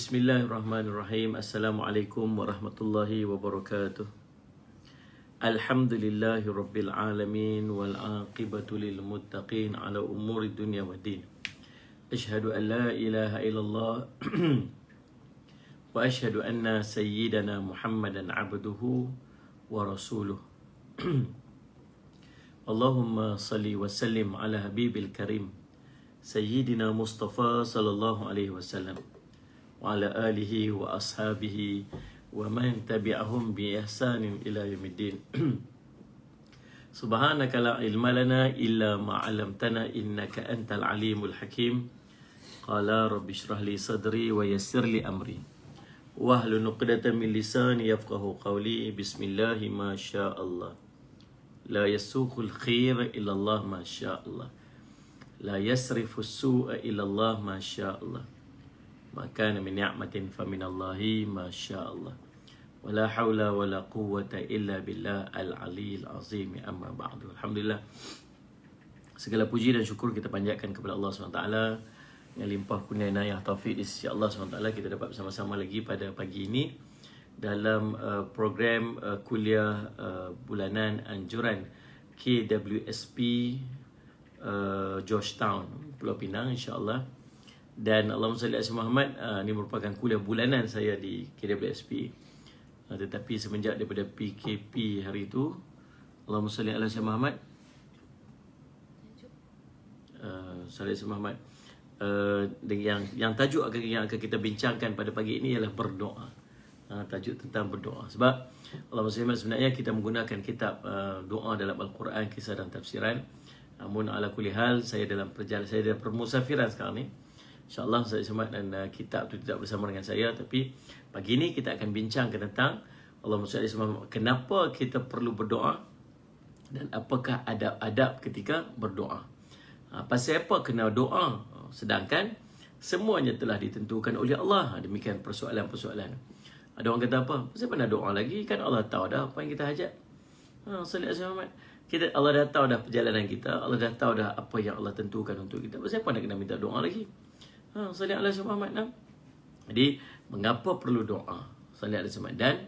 Bismillahirrahmanirrahim. Assalamualaikum warahmatullahi wabarakatuh. Alhamdulillahi rabbil alamin wal aqibatu lil muttaqin ala umuri dunya waddin. Asyhadu an la ilaha illallah wa asyhadu anna sayyidana Muhammadan abduhu wa rasuluh. Allahumma salli wa sallim ala habibil karim Sayyidina Mustafa sallallahu alaihi wasallam wa ala alihi wa ashabihi wa man tabi'ahum bi ihsanin ila yaumiddin. Subhanaka la ilma lana illa ma 'allamtana innaka antal alimul hakim. Qala rabbi shrah li sadri wa yassir li amri wahlul 'uqdatam min lisani yafqahu qawli. Bismillahi ma syaa Allah. La yasuqul khair illa Allah ma syaa Allah. La yasrifu as-su'a illa Allah ma syaa Allah. Maka min ni'matin fa min Allahi ma syaa Allah. Wala haula wala quwwata illa billah al-aliyyil azim. Amma ba'du. Alhamdulillah, segala puji dan syukur kita panjatkan kepada Allah SWT yang limpah kurnia inayah taufik di sisi Allah SWT. Kita dapat bersama-sama lagi pada pagi ini dalam program kuliah bulanan anjuran KWSP Georgetown, Pulau Pinang, insya-Allah. Dan Allahumma salli ala Muhammad, ini merupakan kuliah bulanan saya di KWSP. Tetapi semenjak daripada PKP hari itu, Allahumma salli ala Muhammad, salli ala Muhammad, yang tajuk yang akan kita bincangkan pada pagi ini ialah berdoa. Tajuk tentang berdoa. Sebab Allahumma salli sebenarnya kita menggunakan kitab doa dalam Al-Quran, kisah dan tafsiran. Namun ala kulli hal, saya dalam perjalanan, saya dalam permusafiran sekarang ni. InsyaAllah Ustaz Ismail dan kitab itu tidak bersama dengan saya. Tapi pagi ini kita akan bincangkan tentang Allahumma salli ala Muhammad, kenapa kita perlu berdoa dan apakah adab-adab ketika berdoa. Pasal apa kena doa? Sedangkan semuanya telah ditentukan oleh Allah. Demikian persoalan-persoalan. Ada orang kata apa? Pasal apa nak doa lagi? Kan Allah tahu dah apa yang kita hajat. Salli ala Muhammad. Allah dah tahu dah perjalanan kita. Allah dah tahu dah apa yang Allah tentukan untuk kita. Pasal apa nak kena minta doa lagi? Salli ala Muhammad. Jadi mengapa perlu doa? Salli ala Muhammad. Dan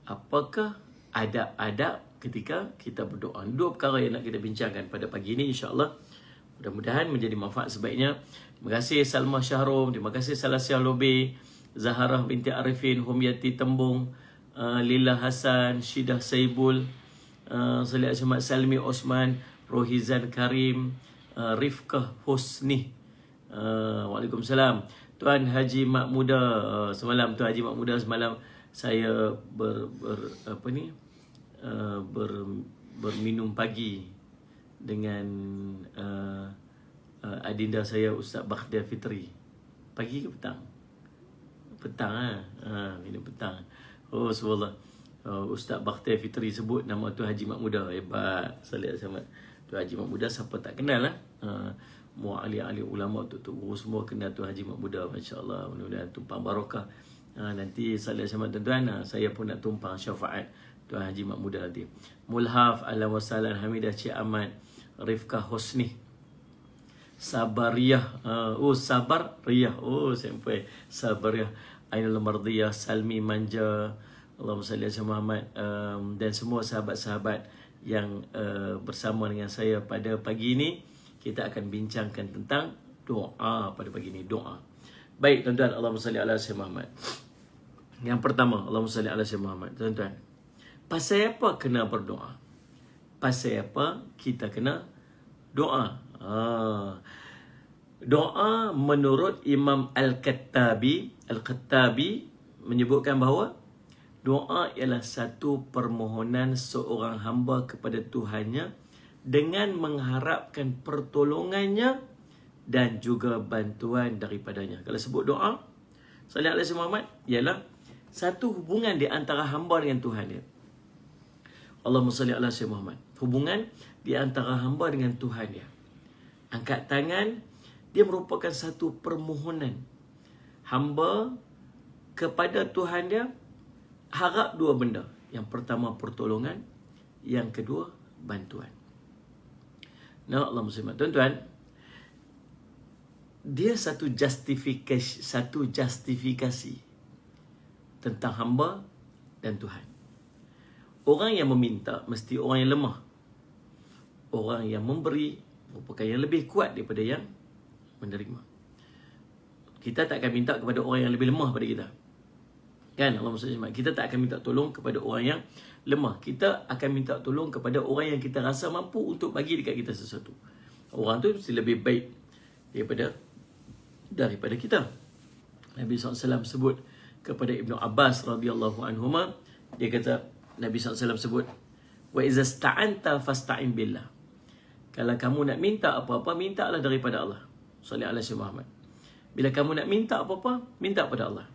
apakah adab-adab ketika kita berdoa? Dua perkara yang nak kita bincangkan pada pagi ini, insya-Allah. Mudah-mudahan menjadi manfaat sebaiknya. Terima kasih Salma Syahrum, terima kasih Salasiah Lobe, Zaharah binti Arifin, Humyati Tembung, Lila Hasan, Syidah Saibul, Salli ala Muhammad, Salmi Osman, Rohizan Karim, Rifkah Husni. Waalaikumsalam. Tuan Haji Mak Muda, semalam Tuan Haji Mak Muda semalam saya berminum pagi dengan adinda saya Ustaz Bakhtiar Fitri. Pagi ke petang? Petang minum petang. Oh subhanallah. Ustaz Bakhtiar Fitri sebut nama Tuan Haji Mak Muda. Hebat. Salli ala Muhammad. Tuan Haji Mak Muda siapa tak kenal lah. Semua ahli-ahli ulama, tok-tok guru semua kenal Tuan Haji Mak Muda, masya-Allah. Mudah-mudahan tumpang barakah. Nanti salli sama tuan-tuan, saya pun nak tumpang syafaat Tuan Haji Mak Muda nanti. Mulhaf, Ahlan wa sahlan, Hamidah Cik Ahmad, Rifkah Husni, Sabariyah, Sabariyah, sampai Sabariyah, Ainul Mardiyah, Salmi Manja, Allahumma salli ala Muhammad, dan semua sahabat-sahabat yang bersama dengan saya pada pagi ini. Kita akan bincangkan tentang doa pada pagi ini. Doa. Baik tuan-tuan, Allahumma salli ala Muhammad. Yang pertama, Allahumma salli ala Muhammad. Tuan-tuan, pasal apa kena berdoa? Pasal apa kita kena doa? Doa menurut Imam Al-Khattabi menyebutkan bahawa doa ialah satu permohonan seorang hamba kepada Tuhannya dengan mengharapkan pertolongannya dan juga bantuan daripadanya. Kalau sebut doa, salli ala Muhammad, ialah satu hubungan di antara hamba dengan Tuhan dia. Allahumma salli ala Sayyidina Muhammad. Hubungan di antara hamba dengan Tuhan dia. Angkat tangan, dia merupakan satu permohonan hamba kepada Tuhan dia, harap dua benda. Yang pertama pertolongan, yang kedua bantuan. Nah, Allah muslimat. Tuan-tuan, dia satu justifikasi tentang hamba dan Tuhan. Orang yang meminta mesti orang yang lemah. Orang yang memberi merupakan yang lebih kuat daripada yang menerima. Kita tak akan minta kepada orang yang lebih lemah pada kita. Kan? Allah maksudnya, kita tak akan minta tolong kepada orang yang lemah. Kita akan minta tolong kepada orang yang kita rasa mampu untuk bagi dekat kita sesuatu. Orang tu mesti lebih baik daripada kita. Nabi SAW sebut kepada Ibnu Abbas radhiyallahu anhuma, dia kata, Nabi SAW sebut, wa iza sta'anta fasta'in billah. Kalau kamu nak minta apa-apa, mintalah daripada Allah. Sallallahu alaihi Muhammad. Bila kamu nak minta apa-apa, minta pada Allah.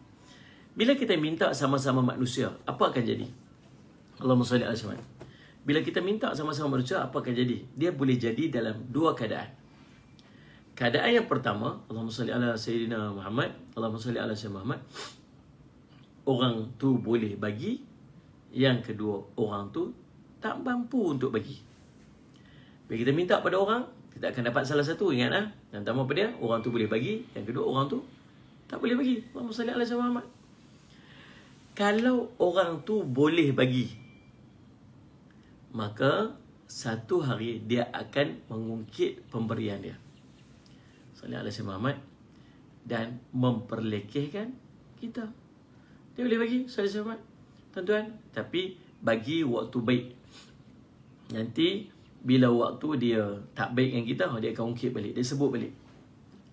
Bila kita minta sama-sama manusia, apa akan jadi? Allahumma salli alaihi wasallam. Bila kita minta sama-sama manusia, apa akan jadi? Dia boleh jadi dalam dua keadaan. Keadaan yang pertama, Allahumma salli ala Sayyidina Muhammad, Allahumma salli ala Sayyidina Muhammad. Orang tu boleh bagi. Yang kedua, orang tu tak mampu untuk bagi. Bila kita minta pada orang, kita akan dapat salah satu. Ingat lah. Yang pertama apa dia? Orang tu boleh bagi. Yang kedua, orang tu tak boleh bagi. Allahumma salli ala Sayyidina Muhammad. Kalau orang tu boleh bagi, maka satu hari dia akan mengungkit pemberian dia. Sallallahu alaihi Muhammad, dan memperlekehkan kita. Dia boleh bagi, sallallahu alaihi Muhammad, tuan-tuan, tapi bagi waktu baik. Nanti bila waktu dia tak baik dengan kita, dia akan ungkit balik, dia sebut balik.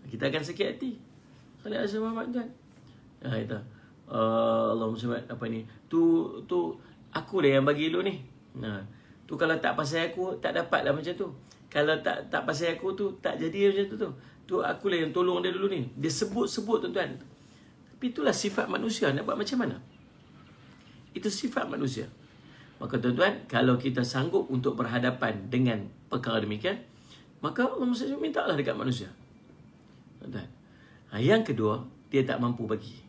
Kita akan sakit hati. Sallallahu alaihi Muhammad, tuan. Kita Allahumma salli apa ni? Tu aku dah yang bagi lu ni. Tu kalau tak pasal aku tak dapatlah macam tu. Kalau tak pasal aku tu tak jadi macam tu. Tu akulah yang tolong dia dulu ni. Dia sebut-sebut, tuan-tuan. Tapi itulah sifat manusia. Nak buat macam mana? Itu sifat manusia. Maka tuan-tuan, kalau kita sanggup untuk berhadapan dengan perkara demikian, maka Allah mesti mintalah dekat manusia. Tuan-tuan. Yang kedua, dia tak mampu bagi.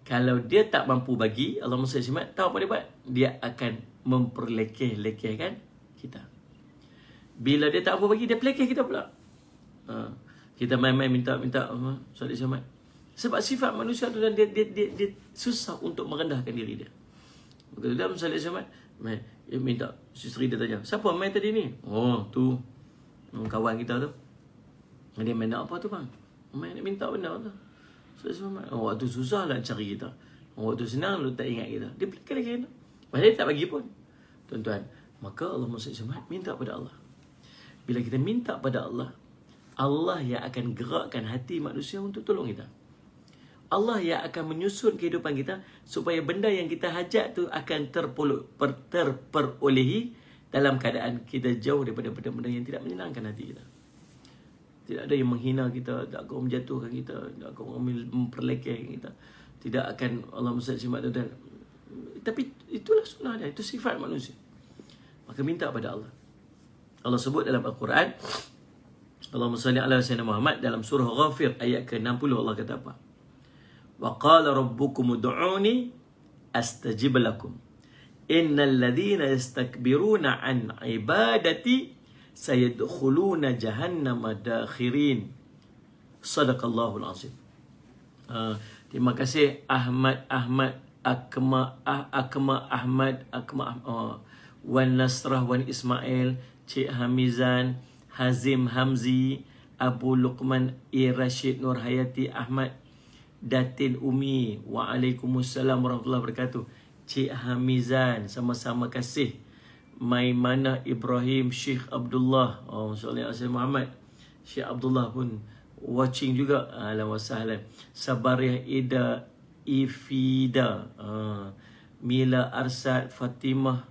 Kalau dia tak mampu bagi, Allah mesti tahu apa dia buat? Dia akan memperlekeh-lekehkan kita. Bila dia tak mampu bagi, dia pelekeh kita pula. Kita main-main minta Salih Samad. Sebab sifat manusia tu, dan dia susah untuk merendahkan diri dia. Maka dalam Salih Samad, dia minta, isteri dia tanya, siapa main tadi ni? Oh, tu kawan kita tu. Dia main nak apa tu bang? Main nak minta benda tu. Waktu susah lah cari kita. Waktu senang lu tak ingat kita. Dia pelekeh-lekeh kita. Padahal dia tak bagi pun. Tuan-tuan, maka Allah SWT minta pada Allah. Bila kita minta pada Allah, Allah yang akan gerakkan hati manusia untuk tolong kita. Allah yang akan menyusun kehidupan kita supaya benda yang kita hajat tu akan terperolehi dalam keadaan kita jauh daripada benda-benda yang tidak menyenangkan hati kita. Tidak ada yang menghina kita, tak akan menjatuhkan kita, tak akan memperlekehkan kita. Tidak akan Allah SWT, tuan. Tapi itulah sunnah dia, itu sifat manusia. Maka minta pada Allah. Allah sebut dalam Al-Quran, Allahumma salli ala Sayyidina Muhammad, dalam surah Ghafir ayat ke-60, Allah kata apa? Wa qala rabbukum ud'uni astajib lakum. Innal ladhina yastakbiruna an ibadati sayadkhuluna jahannama dakhirin. Sadaqallahul azim. Terima kasih Akma Ahmad, Wan Nasrah, Wan Ismail, Cik Hamizan, Hazim Hamzi, Abu Luqman, Rashid Nur Hayati Ahmad, Datin Umi. Waalaikumsalam warahmatullahi wabarakatuh. Cik Hamizan, sama-sama kasih. Maimanah Ibrahim, Syekh Abdullah, Sallallahu alaihi Muhammad, Syekh Abdullah pun watching juga. Ahlan wa sahlan. Sabariah Ida Ifida, Mila Arsad, Fatimah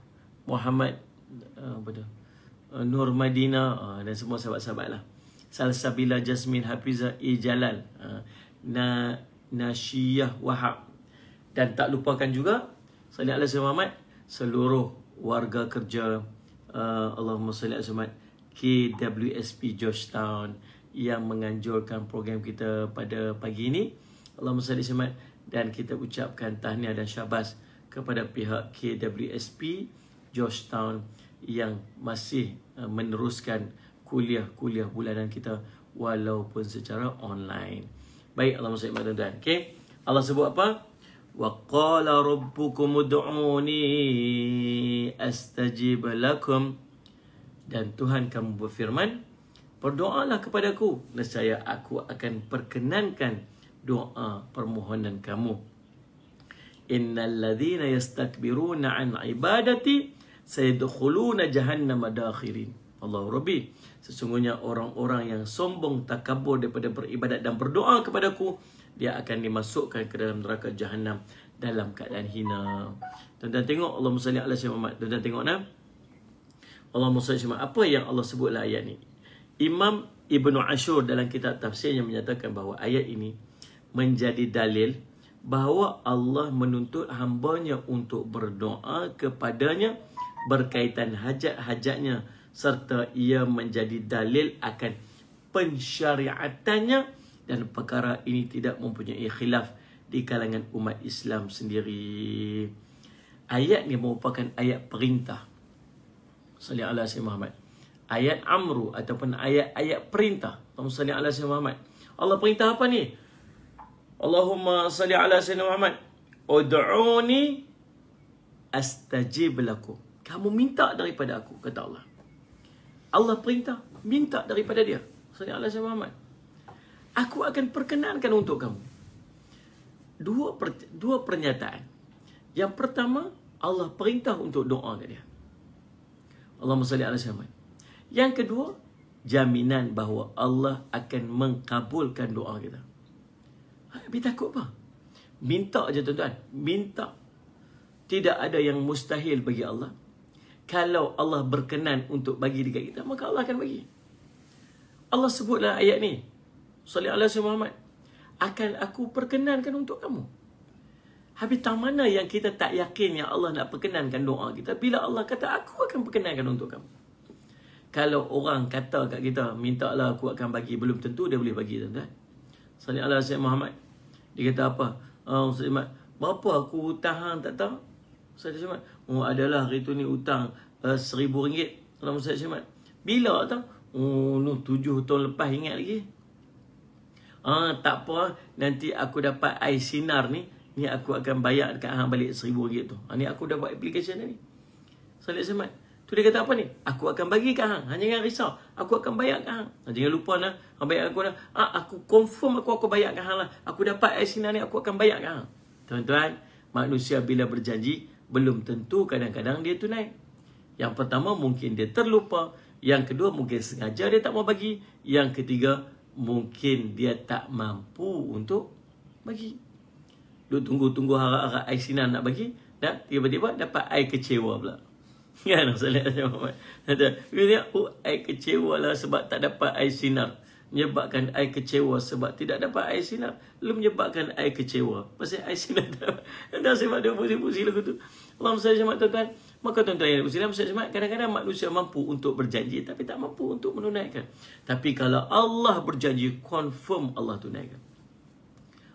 Muhammad, Nur Madinah, dan semua sahabat-sahabat lah. Salsabila Jasmine Hafizah Jalal, Nashiyah Wahab. Dan tak lupakan juga Sallallahu alaihi Muhammad, seluruh warga kerja Allahumma salli ala Muhammad KWSP Georgetown yang menganjurkan program kita pada pagi ini. Allahumma salli ala Muhammad. Dan kita ucapkan tahniah dan syabas kepada pihak KWSP Georgetown yang masih meneruskan kuliah-kuliah bulanan kita walaupun secara online. Baik, Allahumma salli ala tuan-tuan. Okey. Allah sebut apa? Wa qala rabbukum ud'uni astajib lakum. Dan Tuhan kamu berfirman, berdoalah kepadaku, nescaya aku akan perkenankan doa permohonan kamu. Innal ladzina yastakbiruna an ibadati sayadkhuluna jahannama dakhirin. Allahu Rabbi, sesungguhnya orang-orang yang sombong takabur daripada beribadat dan berdoa kepadaku, dia akan dimasukkan ke dalam neraka Jahannam dalam keadaan hina. Tuan-tuan tengok, Allahumma salli ala sayyidina Muhammad. Tuan-tuan tengok nah. Allahumma salli ala apa yang Allah sebutlah ayat ni. Imam Ibnu Ashur dalam kitab tafsirnya menyatakan bahawa ayat ini menjadi dalil bahawa Allah menuntut hambanya untuk berdoa kepadanya berkaitan hajat-hajatnya, serta ia menjadi dalil akan pensyariatannya, dan perkara ini tidak mempunyai khilaf di kalangan umat Islam sendiri. Ayat ni merupakan ayat perintah. Salli ala sayyidina Muhammad. Ayat amru ataupun ayat perintah. Allahumma salli ala sayyidina Muhammad. Allah perintah apa ni? Allahumma salli ala sayyidina Muhammad. Ud'uni astajib lakum. Kamu minta daripada aku, kata Allah. Allah perintah, minta daripada dia. Salli ala sayyidina Muhammad. Aku akan perkenankan untuk kamu. Dua pernyataan. Yang pertama, Allah perintah untuk doa ke dia. Allahumma salli ala sayyidina Muhammad. Yang kedua, jaminan bahawa Allah akan mengkabulkan doa kita. Habis takut apa? Minta je tuan-tuan. Minta. Tidak ada yang mustahil bagi Allah. Kalau Allah berkenan untuk bagi dekat kita, maka Allah akan bagi. Allah sebutlah ayat ni. Salli ala sayyidina Muhammad. Akan aku perkenankan untuk kamu. Habis tak mana yang kita tak yakin yang Allah nak perkenankan doa kita, bila Allah kata aku akan perkenankan untuk kamu. Kalau orang kata kat kita, mintalah aku akan bagi, belum tentu dia boleh bagi, tuan-tuan. Salli ala sayyidina Muhammad. Dia kata apa? Ustaz Ahmad, berapa aku hutang hang tak tahu? Ustaz Ahmad, adalah hari tu ni hutang RM1,000. Kalau Ustaz Ahmad, bila tahu? 7 tahun lepas, ingat lagi. Tak apa, nanti aku dapat air sinar ni aku akan bayar dekat hang balik RM1,000 tu. Ni aku dah buat application ni. Salih Ahmad. Tu dia kata apa ni? Aku akan bagi kat hang. Jangan risau. Aku akan bayar kat hang. Jangan lupa lah. Hang bayar aku dah. Aku confirm aku bayar kat hang lah. Aku dapat air sinar ni, aku akan bayar kat hang. Tuan-tuan, manusia bila berjanji, belum tentu kadang-kadang dia tunai. Yang pertama, mungkin dia terlupa. Yang kedua, mungkin sengaja dia tak mau bagi. Yang ketiga, mungkin dia tak mampu untuk bagi. Duk tunggu-tunggu harap-harap air sinar nak bagi, dan tiba-tiba dapat air kecewa pula. Kan? Air kecewa lah sebab tak dapat air sinar. Menyebabkan air kecewa sebab tidak dapat air sinar. Lalu menyebabkan air kecewa pasal air sinar tak dapat. Sebab dia pusing-pusing lagu tu. Allah SWT, tuan-tuan. Maka tuan-tuan yang Muslim, kadang-kadang manusia mampu untuk berjanji tapi tak mampu untuk menunaikan. Tapi kalau Allah berjanji, confirm Allah tunaikan.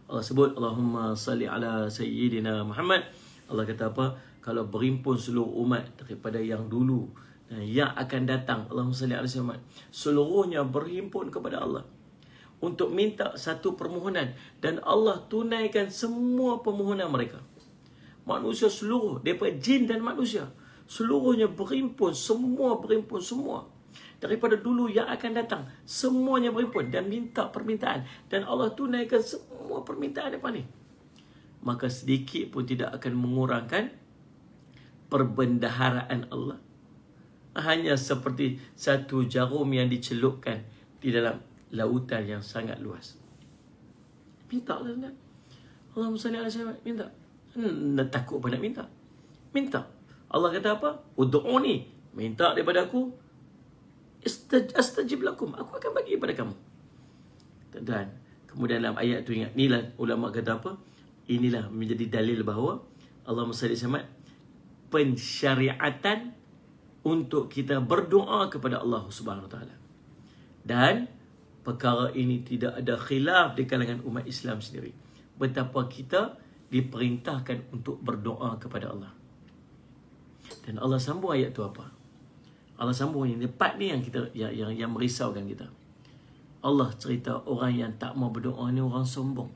Allah sebut, Allahumma salli ala sayyidina Muhammad. Allah kata apa? Kalau berimpun seluruh umat daripada yang dulu dan yang akan datang, Allahumma salli ala sayyidina Muhammad, seluruhnya berhimpun kepada Allah untuk minta satu permohonan, dan Allah tunaikan semua permohonan mereka. Manusia seluruh, daripada jin dan manusia, seluruhnya berimpun, semua berimpun, semua. Daripada dulu yang akan datang, semuanya berimpun dan minta permintaan. Dan Allah tunaikan semua permintaan mereka ni. Maka sedikit pun tidak akan mengurangkan perbendaharaan Allah. Hanya seperti satu jarum yang dicelupkan di dalam lautan yang sangat luas. Minta lah, tuan. Allahumma salli ala sayyidina, minta. Takut apa nak minta? Minta. Allah kata apa? Ud'uni, minta daripada aku, astajib lakum, aku akan bagi kepada kamu. Tuan-tuan, kemudian dalam ayat tu ingat, inilah ulama kata apa? Inilah menjadi dalil bahawa Allahumma salli ala pensyariatan untuk kita berdoa kepada Allah Subhanahu Wa Taala. Dan perkara ini tidak ada khilaf di kalangan umat Islam sendiri. Betapa kita diperintahkan untuk berdoa kepada Allah. Dan Allah sambung ayat tu apa? Allah sambung yang tepat ni yang kita yang merisaukan kita. Allah cerita orang yang tak mau berdoa ni orang sombong.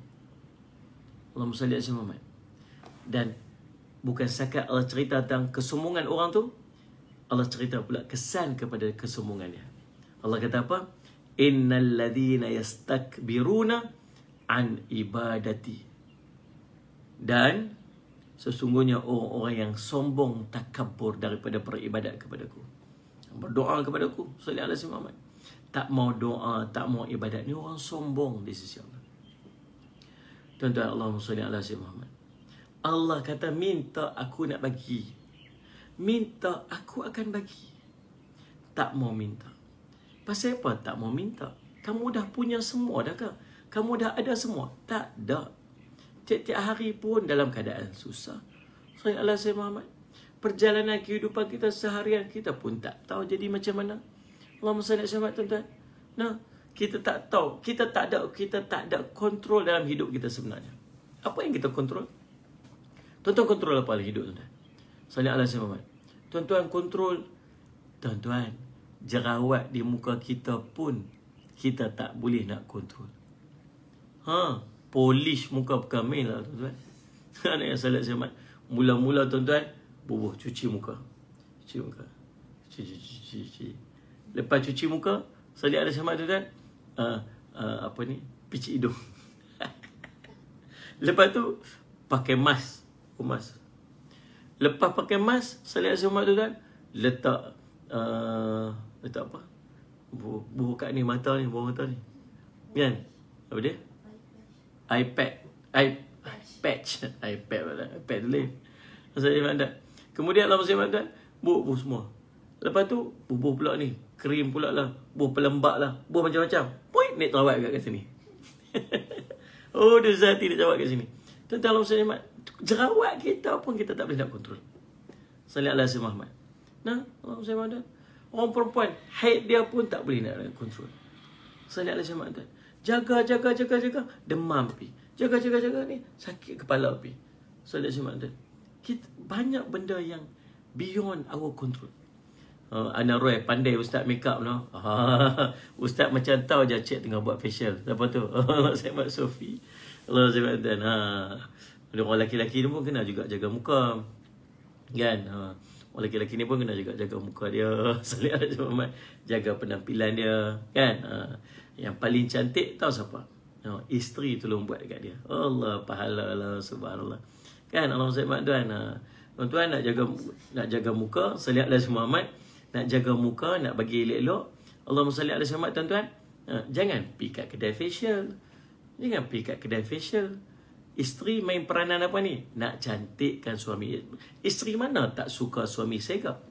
Allahumma salli ala Muhammad. Dan bukan sahaja Allah cerita tentang kesombongan orang tu, Allah cerita pula kesan kepada kesombongannya. Allah kata apa? Innal ladzina yastakbiruna an ibadati. Dan sesungguhnya orang-orang yang sombong, takabur daripada beribadat kepadaku, berdoa kepadaku, sallallahu alaihi wasallam, tak mau doa, tak mau ibadat, ni orang sombong di sisi Allah. Tuan-tuan, Allahumma salli ala sayyidina Muhammad. Allah kata, minta aku nak bagi, minta aku akan bagi. Tak mau minta. Pasal apa tak mau minta? Kamu dah punya semua dah ke? Kamu dah ada semua? Tak ada. Tiap-tiap hari pun dalam keadaan susah. Sallallahu alaihi wasallam Muhammad. Perjalanan kehidupan kita seharian kita pun tak tahu jadi macam mana. Allahumma salli alaihi wasallam, tuan-tuan. Nah, kita tak tahu, kita tak ada kontrol dalam hidup kita sebenarnya. Apa yang kita kontrol? Tuan-tuan kontrol apa dalam hidup tuan-tuan? Sallallahu alaihi wasallam. Tuan-tuan kontrol, tuan-tuan, jerawat di muka kita pun kita tak boleh nak kontrol. Polish muka bukan main lah tuan-tuan. Anak yang salat selamat. Mula-mula tuan-tuan, bubuh cuci muka. Cuci muka. Cuci. Lepas cuci muka, salat ada selamat tuan-tuan. Apa ni? Picit hidung. Lepas tu, pakai mask. Kumas. Lepas pakai mask, salat ada selamat tuan-tuan. Letak apa? Bubuh kat ni, mata ni, bawah mata ni. Kan? Apa dia? iPad tulis. Kemudian Allah masih tuan, bubuh semua. Lepas tu bubuh pula ni, krim pula lah, bubuh pelembab lah, bubuh macam-macam. Poin naik terawat kat sini. Oh, dia zati nak jawab kat sini. Tuan-tuan Allah masih jerawat kita pun kita tak boleh nak kontrol. Sallallahu alaihi wasallam. Nah, Allah masih orang perempuan haid dia pun tak boleh nak kontrol. Sallallahu alaihi wasallam. Jaga, demam pi. Jaga ni, sakit kepala pi. So, kita banyak benda yang beyond our control. Ana Roy pandai ustaz make up no. Ustaz macam tahu je cik tengah buat facial. Siapa tu? Saya Mak Sofi. Allah sebab dan orang lelaki-lelaki ni pun kena juga jaga muka. Kan? Orang lelaki-lelaki ni pun kena juga jaga muka dia. Salih Muhammad, jaga penampilan dia, kan? Yang paling cantik tahu siapa? Isteri tolong buat dekat dia. Allah, pahala Allah, subhanallah. Kan Allah SWT tuan. Tuan-tuan nak jaga muka, salih alaihi Muhammad, nak jaga muka, nak bagi elok-elok. Allahumma salli alaihi Muhammad tuan-tuan. Jangan pergi kat kedai facial. Isteri main peranan apa ni? Nak cantikkan suami. Isteri mana tak suka suami segap?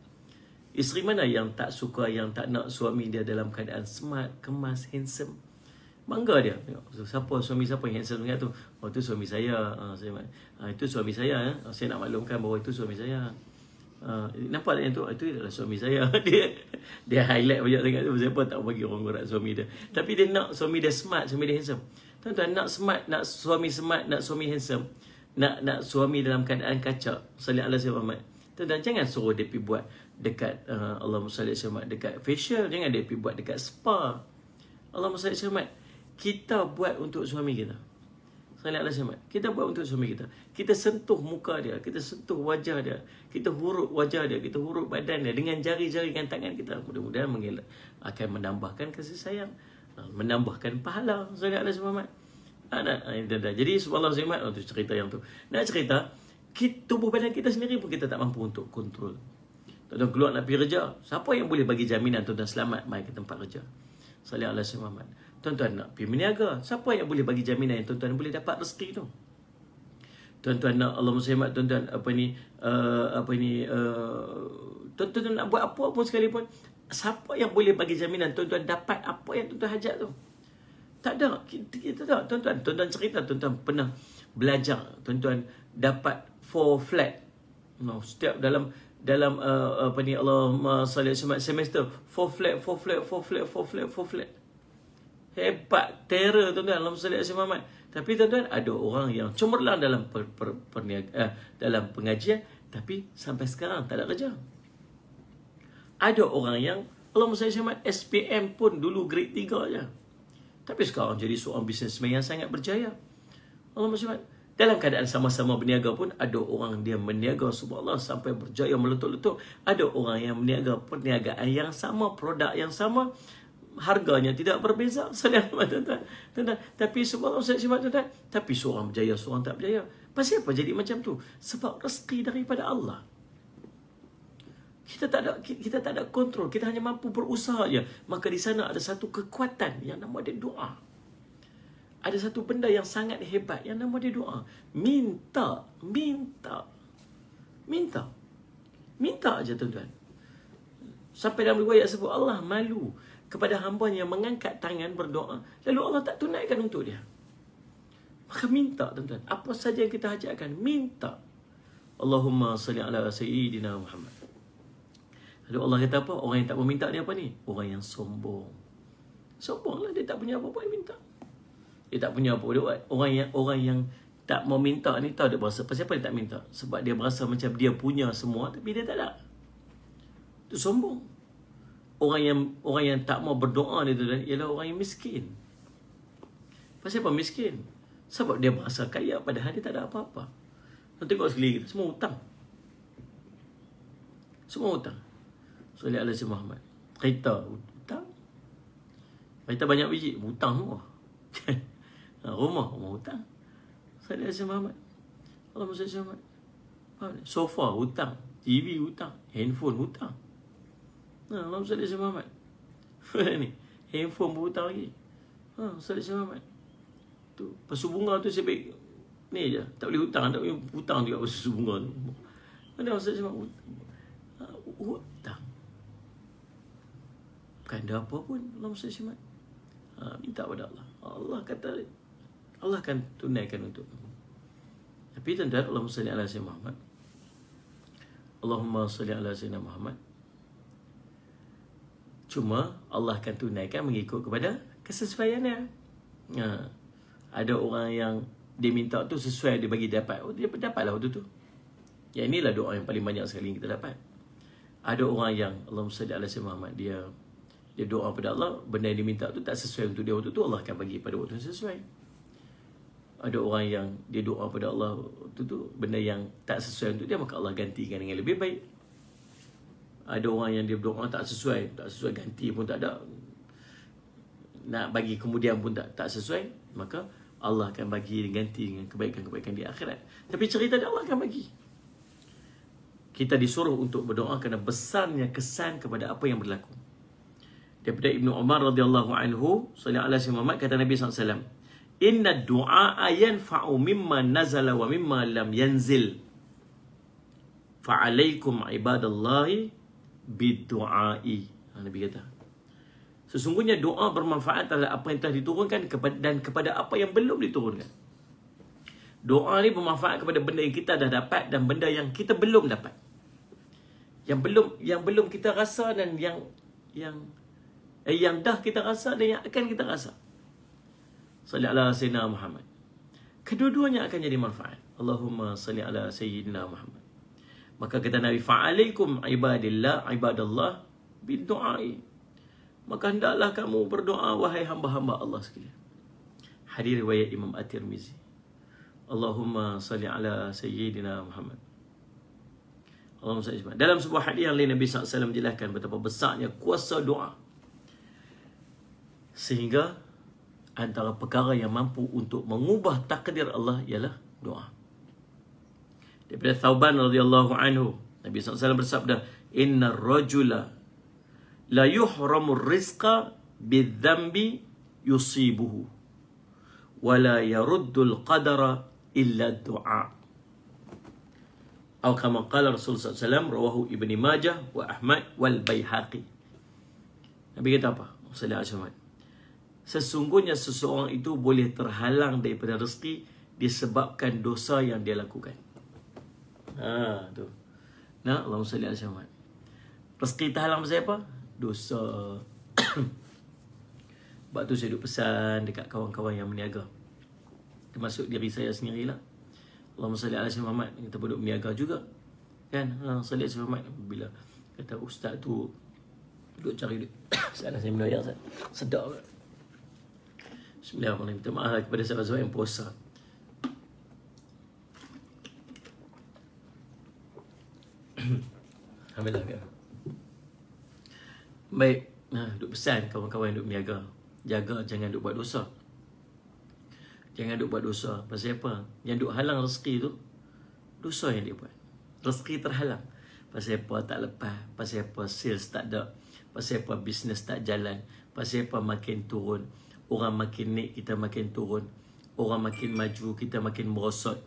Isteri mana yang tak suka, yang tak nak suami dia dalam keadaan smart, kemas, handsome? Bangga dia. Suami siapa yang handsome sangat tu? Oh, tu suami saya. Itu suami saya. Saya nak maklumkan bahawa itu suami saya. Nampak tak yang tu? Itu adalah suami saya. Dia highlight banyak sangat tu. Siapa tak bagi orang gorak suami dia. Tapi dia nak suami dia smart, suami dia handsome. Tuan-tuan, nak smart, nak suami handsome, nak suami dalam keadaan kacak. Salih alaihi Muhammad. Tuan-tuan, jangan suruh dia pergi buat dekat Allahumma salli alaihi Muhammad, dekat facial. Jangan dia pergi buat dekat spa. Allahumma salli alaihi Muhammad. Kita buat untuk suami kita. Salih alaihi Muhammad. Kita buat untuk suami kita. Kita sentuh muka dia, kita sentuh wajah dia, kita huruf wajah dia, kita huruf badan dia dengan jari-jari dengan tangan kita. Mudah-mudahan akan menambahkan kasih sayang, menambahkan pahala. Salih alaihi Muhammad. Jadi subhanallah Muhammad, itu cerita yang tu. Nak cerita, tubuh badan kita sendiri pun kita tak mampu untuk kontrol. Tuan-tuan keluar nak pergi kerja, siapa yang boleh bagi jaminan tuan-tuan selamat mai ke tempat kerja? Salih alaihi Muhammad. Tuan-tuan nak pergi berniaga, siapa yang boleh bagi jaminan yang tuan-tuan boleh dapat rezeki tu? Tuan-tuan nak Allah muslimat, tuan-tuan tuan-tuan nak buat apa pun sekalipun, siapa yang boleh bagi jaminan tuan-tuan dapat apa yang tuan-tuan hajat tu? Tak ada. Kita tak. Tuan-tuan cerita, tuan-tuan pernah belajar, tuan-tuan dapat 4 flat. No, setiap dalam apa ni, Allahumma salli alaihi semester 4 flat. Hebat, terror tuan-tuan, Allahumma salli alaihi Muhammad. Tapi tuan-tuan, ada orang yang cemerlang dalam dalam pengajian, tapi sampai sekarang tak ada kerja. Ada orang yang Allahumma salli alaihi Muhammad, SPM pun dulu grade 3 je, tapi sekarang jadi seorang bisnesmen yang sangat berjaya. Allahumma salli. Dalam keadaan sama-sama berniaga pun, ada orang dia berniaga subhanallah sampai berjaya meletup-letup. Ada orang yang berniaga perniagaan yang sama, produk yang sama, harganya tidak berbeza. Tuan-tuan. Tapi subhanallah, tuan-tuan, tapi seorang berjaya, seorang tak berjaya. Pasal apa jadi macam tu? Sebab rezeki daripada Allah. Kita tak ada kontrol, kita hanya mampu berusaha je. Maka di sana ada satu kekuatan yang nama dia doa. Ada satu benda yang sangat hebat yang nama dia doa. Minta aja tuan-tuan. Sampai dalam riwayat sebut Allah malu kepada hamba yang mengangkat tangan berdoa, lalu Allah tak tunaikan untuk dia. Maka minta tuan-tuan. Apa saja yang kita hajatkan, minta. Allahumma salli ala sayyidina Muhammad. Lalu Allah kata apa? Orang yang tak meminta ni apa ni? Orang yang sombong. Sombonglah, dia tak punya apa-apa yang minta. Dia tak punya apa dia buat. Orang yang tak mau minta ni tahu dia berasa. Pasal apa dia tak minta? Sebab dia berasa macam dia punya semua tapi dia tak ada. Itu sombong. Orang yang tak mau berdoa ni tu ialah orang yang miskin. Pasal apa miskin? Sebab dia berasa kaya padahal dia tak ada apa-apa. Kita tengok sekeliling kita semua hutang. Semua hutang. Salli alaihi Muhammad. Kereta hutang. Kereta banyak biji, hutang semua. Rumah hutang. Salli alaihi Muhammad. Allahumma salli alaihi Muhammad. Sofa hutang, TV hutang, handphone hutang. Allahumma salli alaihi Muhammad. Ni, handphone pun hutang lagi. Salli alaihi Muhammad. Tu, pasu bunga tu saya baik ni je, tak boleh hutang, tak boleh hutang juga pasu bunga tu. Mana salli alaihi Muhammad hutang. Bukan ada apa pun. Allahumma salli alaihi Muhammad. Minta pada Allah. Allah kata Allah akan tunaikan untuk kamu. Tapi tuan-tuan, Allahumma salli ala sayyidina Muhammad. Allahumma salli ala sayyidina Muhammad. Cuma Allah akan tunaikan mengikut kepada kesesuaiannya. Ada orang yang dia minta tu sesuai, dia bagi dapat. Dia dapatlah waktu tu. Ya, inilah doa yang paling banyak sekali kita dapat. Ada orang yang Allahumma salli ala sayyidina Muhammad, dia doa pada Allah, benda yang dia minta tu tak sesuai untuk dia waktu tu, Allah akan bagi pada waktu yang sesuai. Ada orang yang dia doa pada Allah waktu tu, benda yang tak sesuai untuk dia, maka Allah gantikan dengan lebih baik. Ada orang yang dia doa tak sesuai, ganti pun tak ada, nak bagi kemudian pun tak sesuai, maka Allah akan bagi ganti dengan kebaikan-kebaikan di akhirat. Tapi cerita dia Allah akan bagi. Kita disuruh untuk berdoa kerana besarnya kesan kepada apa yang berlaku. Daripada Ibnu Umar radhiyallahu anhu, sallallahu alaihi wasallam, kata Nabi SAW, inna du'a yanfa'u mimma nazala wa mimma lam yanzil. Fa'alaikum ibadallahi bid-du'ai. Nabi kata, sesungguhnya doa bermanfaat terhadap apa yang telah diturunkan dan kepada apa yang belum diturunkan. Doa ni bermanfaat kepada benda yang kita dah dapat dan benda yang kita belum dapat. Yang belum kita rasa dan yang dah kita rasa dan yang akan kita rasa. Salli ala sayyidina Muhammad. Kedua-duanya akan jadi manfaat. Allahumma salli ala sayyidina Muhammad. Maka kata Nabi, fa'alaikum ibadallah bid-du'ai. Maka hendaklah kamu berdoa wahai hamba-hamba Allah sekalian. Hadis riwayat Imam At-Tirmizi. Allahumma salli ala sayyidina Muhammad. Allahumma salli. Dalam sebuah hadis yang lain, Nabi SAW menjelaskan betapa besarnya kuasa doa. Sehingga antara perkara yang mampu untuk mengubah takdir Allah ialah doa. Daripada Thauban radhiyallahu anhu, Nabi SAW bersabda, inna rajula la yuhramu rizqa bidhambi yusibuhu wa la yaruddul qadara illa du'a. Atau kama qala Rasulullah SAW, rawahu Ibni Majah wa Ahmad wal Baihaqi. Nabi kata apa? Sallallahu alaihi wasallam, sesungguhnya seseorang itu boleh terhalang daripada rezeki disebabkan dosa yang dia lakukan. Tu. Nah, Allahumma salli ala Muhammad. Rezeki terhalang pasal apa? Dosa. Sebab tu saya duk pesan dekat kawan-kawan yang berniaga, termasuk diri saya sendirilah. Allahumma salli ala Muhammad. Kita pun duk berniaga juga, kan? Salli ala Muhammad. Bila kata ustaz tu duk cari duit, salah saya mendoyak, sedap kan? Bismillahirrahmanirrahim. Minta maaf kepada sahabat-sahabat yang puasa. Alhamdulillah kan. Baik, duk pesan kawan-kawan yang duk berniaga, jaga jangan duk buat dosa. Jangan duk buat dosa. Pasal apa? Yang duk halang rezeki tu, dosa yang dia buat. Rezeki terhalang. Pasal apa tak lepas? Pasal apa sales tak ada? Pasal apa bisnes tak jalan? Pasal apa makin turun? Orang makin naik, kita makin turun. Orang makin maju, kita makin merosot.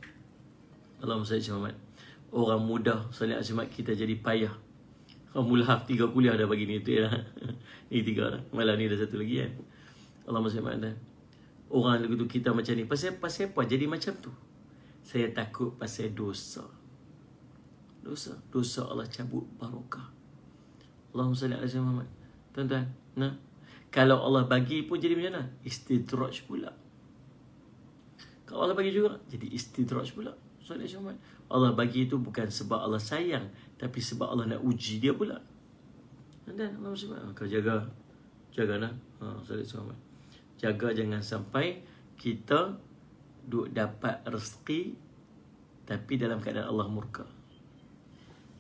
Allahumma salli ala Muhammad. Orang mudah, salli ala Muhammad, kita jadi payah. Mulhaf 3 kuliah dah bagi ni tu ya. Ni 3 dah. Malam ni dah 1 lagi kan. Allahumma salli ala Muhammad. Orang lagu tu kita macam ni. Pasal apa jadi macam tu? Saya takut pasal dosa. Dosa Allah cabut barakah. Allahumma salli ala Muhammad. Tuan-tuan, nah, kalau Allah bagi pun jadi macam mana? Istidraj pula. Kalau Allah bagi juga, jadi istidraj pula. Salli ala Muhammad. Allah bagi itu bukan sebab Allah sayang, tapi sebab Allah nak uji dia pula. Dan Allah SWT, kau jagalah. Salli ala Muhammad. Jaga jangan sampai kita duk dapat rezeki tapi dalam keadaan Allah murka.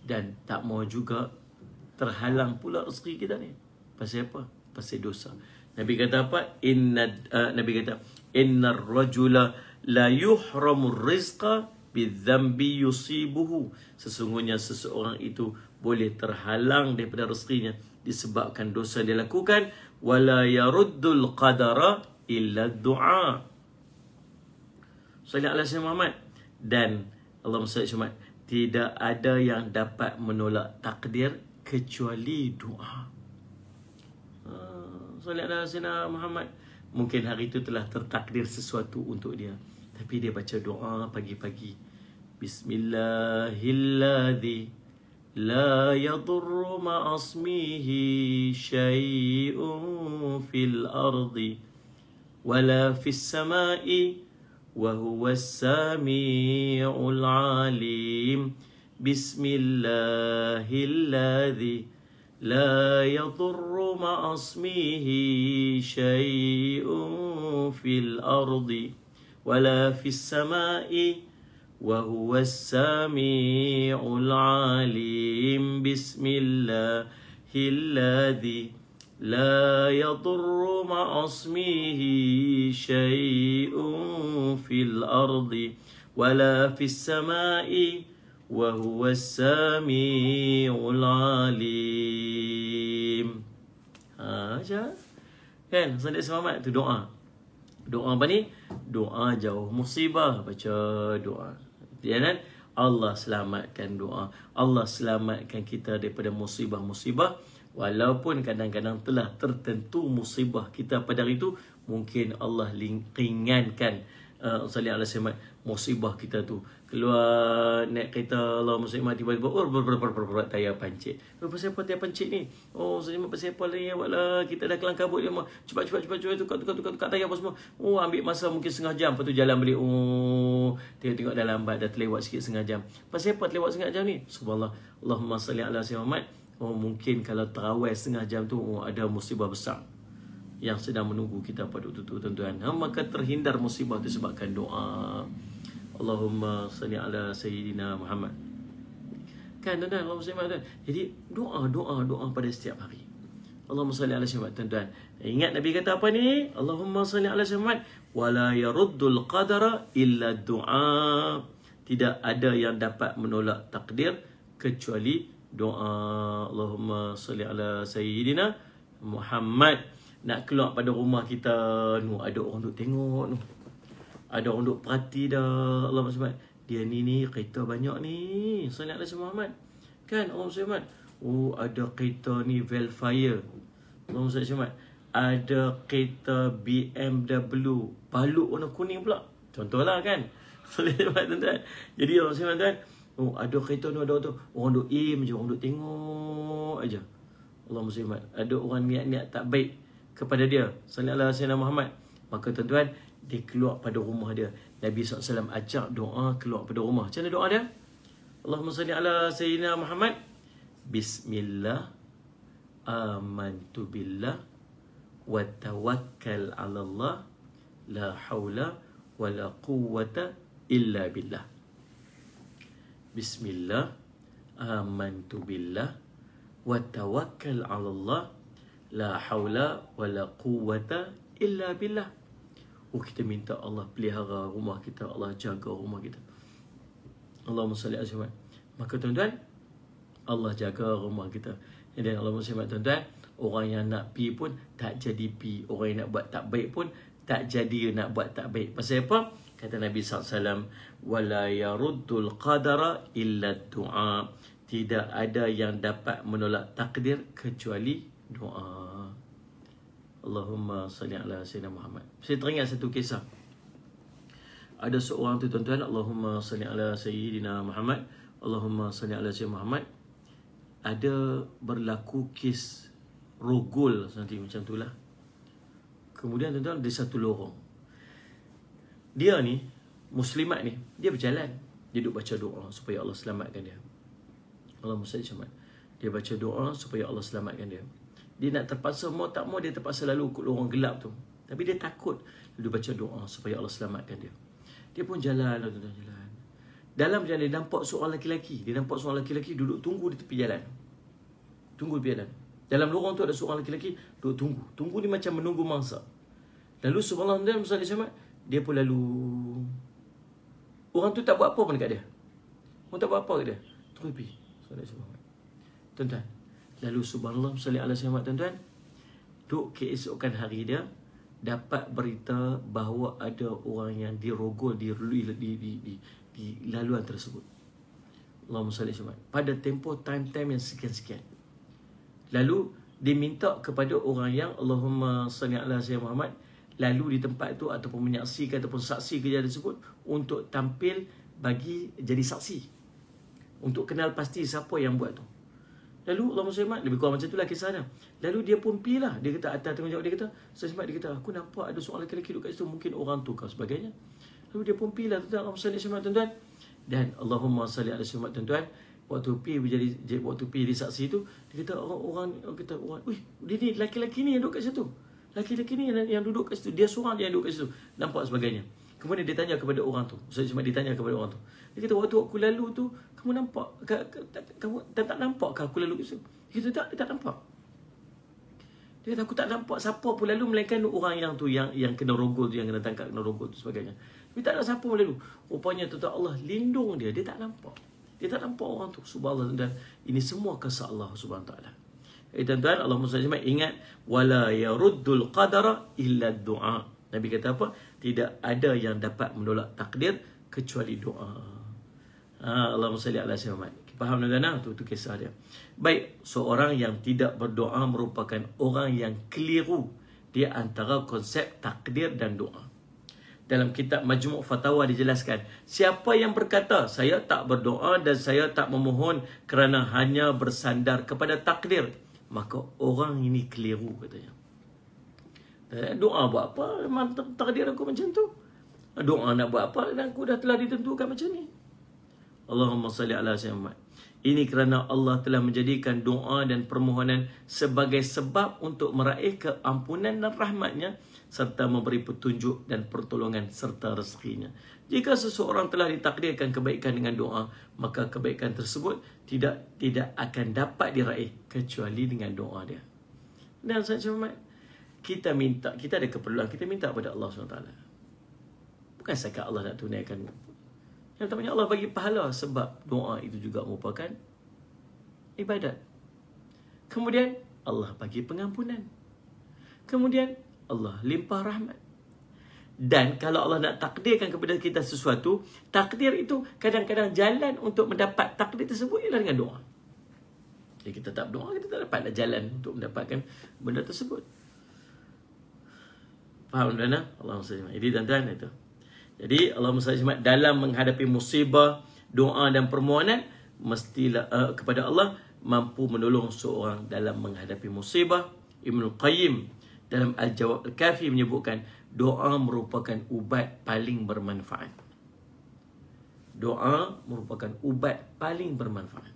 Dan tak mau juga terhalang pula rezeki kita ni. Pasal apa? Pasal dosa. Nabi kata apa? Nabi kata, innar rajula la yuhramur rizqa bidzambi yusibuhu. Sesungguhnya seseorang itu boleh terhalang daripada rezekinya disebabkan dosa dia lakukan. Wala yaruddul qadara illa du'a. Sallallahu alaihi Muhammad. Dan Allahumma salli ala Muhammad, tidak ada yang dapat menolak takdir kecuali doa. Sallallahu alaihi Muhammad. Mungkin hari itu telah tertakdir sesuatu untuk dia, tapi dia baca doa pagi-pagi. Bismillahilladzi la yadurru ma'asmihi syai'un fil ardi wala fis sama'i wa huwas sami'ul alim. Bismillahilladzi la yadurru ma'asmihi syai'un fil ardi wala fis sama'i wa huwas sami'ul alim. Bismillahilladzi la yadurru ma'asmihi syai'un fil ardi wala fis sama'i wa huwas sami'ul alim. Macam kan? Sallallahu Muhammad tu doa. Doa apa ni? Doa jauh musibah. Baca doa. Jangan Allah selamatkan doa. Allah selamatkan kita daripada musibah-musibah. Walaupun kadang-kadang telah tertentu musibah kita pada hari itu, mungkin Allah ringankan sallallahu alaihi wasallam musibah kita tu. Keluar naik kereta Allahumma salli ala tiba-tiba berat tayar pancit. Pasal apa tayar pancit ni? Oh, sallallahu pasal apa lagi buatlah, kita dah kelang kabut dia mah. Cepat tukar tayar apa semua. Oh, ambil masa mungkin setengah jam, lepas tu jalan balik. Oh, tengok dah lambat, dah terlewat sikit setengah jam. Pasal apa terlewat setengah jam ni? Subhanallah. Allahumma salli ala Muhammad. Oh, mungkin kalau terawih setengah jam tu, ada musibah besar yang sedang menunggu kita pada waktu itu, tuan-tuan. Maka terhindar musibah disebabkan doa. Allahumma salli ala Sayyidina Muhammad. Kan, tuan-tuan? Allahumma salli ala. Jadi, doa pada setiap hari. Allahumma salli ala Muhammad, tuan-tuan. Ingat Nabi kata apa ni? Allahumma salli ala Muhammad. Wala yaruddul qadara illa du'a. Tidak ada yang dapat menolak takdir kecuali doa. Allahumma salli ala Sayyidina Muhammad. Nak keluar pada rumah kita, ada orang duk tengok tu. Ada orang duk perhati dah. Allah SWT, dia ni kereta banyak ni. Sallallahu alaihi Muhammad. Kan Allah SWT. Oh, ada kereta ni Velfire. Allah SWT. Ada kereta BMW balut warna kuning pula. Contohlah kan. Sallallahu alaihi Muhammad. Jadi Allah SWT, Oh, ada kereta tu, ada tu. Orang duk je, orang duk tengok aja. Allahumma salli Muhammad. Ada orang niat-niat tak baik kepada dia. Sallallahu alaihi wasallam Muhammad. Maka tuan-tuan, dia keluar pada rumah dia. Nabi SAW ajak doa keluar pada rumah. Macam mana doa dia? Allahumma salli ala sayyidina Muhammad. Bismillah. Amantu billah. Wa tawakkal ala Allah. La hawla wa la quwwata illa billah. Bismillah. Amantu billah. Wa tawakkal ala Allah. La hawla wa la quwwata illa billah. Oh, kita minta Allah pelihara rumah kita, Allah jaga rumah kita. Allahumma salli ala Muhammad. Maka tuan-tuan, Allah jaga rumah kita. Dan Allahumma salli ala tuan-tuan, orang yang nak pi pun tak jadi pi, orang yang nak buat tak baik pun tak jadi nak buat tak baik. Pasal apa? Kata Nabi SAW, wala yaruddul qadara illa du'a. Tidak ada yang dapat menolak takdir kecuali doa. Allahumma salli ala sayyidina Muhammad. Saya teringat satu kisah. Ada seorang tu tuan-tuan, Allahumma salli ala sayyidina Muhammad, Allahumma salli ala sayyidina Muhammad. Ada berlaku kes rogol nanti macam itulah. Kemudian tuan-tuan, di satu lorong. Dia ni, muslimat ni, dia berjalan. Dia duduk baca doa supaya Allah selamatkan dia. Allahumma salli ala Muhammad. Dia baca doa supaya Allah selamatkan dia. Dia nak terpaksa, mau tak mau dia terpaksa lalu ke lorong gelap tu. Tapi dia takut. Dia baca doa supaya Allah selamatkan dia. Dia pun jalan, jalan. Dalam jalan dia nampak seorang lelaki. Dia nampak seorang lelaki duduk tunggu di tepi jalan. Tunggu di tepi jalan. Dalam lorong tu ada seorang lelaki duduk tunggu. Tunggu ni macam menunggu mangsa. Lalu subhanallah, dia pun lalu. Orang tu tak buat apa pun dekat dia. Orang tak buat apa dekat dia. Tunggu tepi. Tuan-tuan. Lalu subhanallah salli ala sayyidina tuan-tuan, duk keesokan hari dia dapat berita bahawa ada orang yang dirogol di laluan tersebut. Allahumma salli ala pada tempoh time yang sekian-sekian. Lalu diminta kepada orang yang Allahumma salli ala sayyidina Muhammad lalu di tempat itu ataupun menyaksikan ataupun saksi kejadian tersebut untuk tampil bagi jadi saksi. Untuk kenal pasti siapa yang buat tu. Lalu Allahumma salli lebih kurang macam itulah kisahnya. Lalu dia pun pergi lah. Dia kata atas tanggungjawab dia kata, Sesmat dia kata, aku nampak ada seorang lelaki duduk kat situ, mungkin orang tu kau sebagainya. Lalu dia pun pergi lah, Allahumma salli tuan-tuan. Dan Allahumma salli ala Sesmat tuan-tuan. Waktu pergi jadi saksi tu, dia kata orang kata, wih, dia ni lelaki-lelaki ni yang duduk kat situ. Lelaki-lelaki ni yang duduk kat situ. Dia seorang dia yang duduk kat situ. Nampak sebagainya. Kemudian dia tanya kepada orang tu. Sesmat dia tanya kepada orang tu. Dia kata, waktu aku lalu tu, kamu nampak? Kamu tak nampak ke aku lalu ke situ? Dia kata, dia tak nampak. Dia kata, aku tak nampak siapa pun lalu melainkan orang yang tu, yang kena rogol tu, yang kena tangkap, kena rogol tu sebagainya. Tapi tak ada siapa pun lalu. Rupanya tuan Allah lindung dia, dia tak nampak. Dia tak nampak orang tu. Subhanallah, dan ini semua kisah Allah Subhanahu Wa Taala. Tuan-tuan, Allahumma salli ingat, wala yaruddul qadara illa du'a. Nabi kata apa? Tidak ada yang dapat menolak takdir kecuali doa. Allahumma salli ala sayyidina. Faham tuan-tuan? Tu kisah dia. Baik, seorang yang tidak berdoa merupakan orang yang keliru di antara konsep takdir dan doa. Dalam kitab Majmu' Fatawa dijelaskan, siapa yang berkata saya tak berdoa dan saya tak memohon kerana hanya bersandar kepada takdir, maka orang ini keliru katanya. Doa buat apa? Memang takdir aku macam tu. Doa nak buat apa? Dan aku dah telah ditentukan macam ni. Allahumma salli ala sayyidina. Ini kerana Allah telah menjadikan doa dan permohonan sebagai sebab untuk meraih keampunan dan rahmatnya serta memberi petunjuk dan pertolongan serta rezekinya. Jika seseorang telah ditakdirkan kebaikan dengan doa, maka kebaikan tersebut tidak akan dapat diraih kecuali dengan doa dia. Dan saya cuma kita minta, kita ada keperluan, kita minta kepada Allah SWT. Bukan sekadar Allah nak tunaikan. Yang utamanya Allah bagi pahala sebab doa itu juga merupakan ibadat. Kemudian Allah bagi pengampunan. Kemudian Allah limpah rahmat. Dan kalau Allah nak takdirkan kepada kita sesuatu, takdir itu kadang-kadang jalan untuk mendapat takdir tersebut ialah dengan doa. Jadi kita tak berdoa, kita tak dapatlah jalan untuk mendapatkan benda tersebut. Faham tuan-tuan? Allahumma salli. Jadi tuan-tuan itu. Jadi Allahumma salli dalam menghadapi musibah doa dan permohonan mestilah kepada Allah mampu menolong seorang dalam menghadapi musibah. Ibnu Qayyim dalam Al-Jawab Al-Kafi menyebutkan doa merupakan ubat paling bermanfaat. Doa merupakan ubat paling bermanfaat.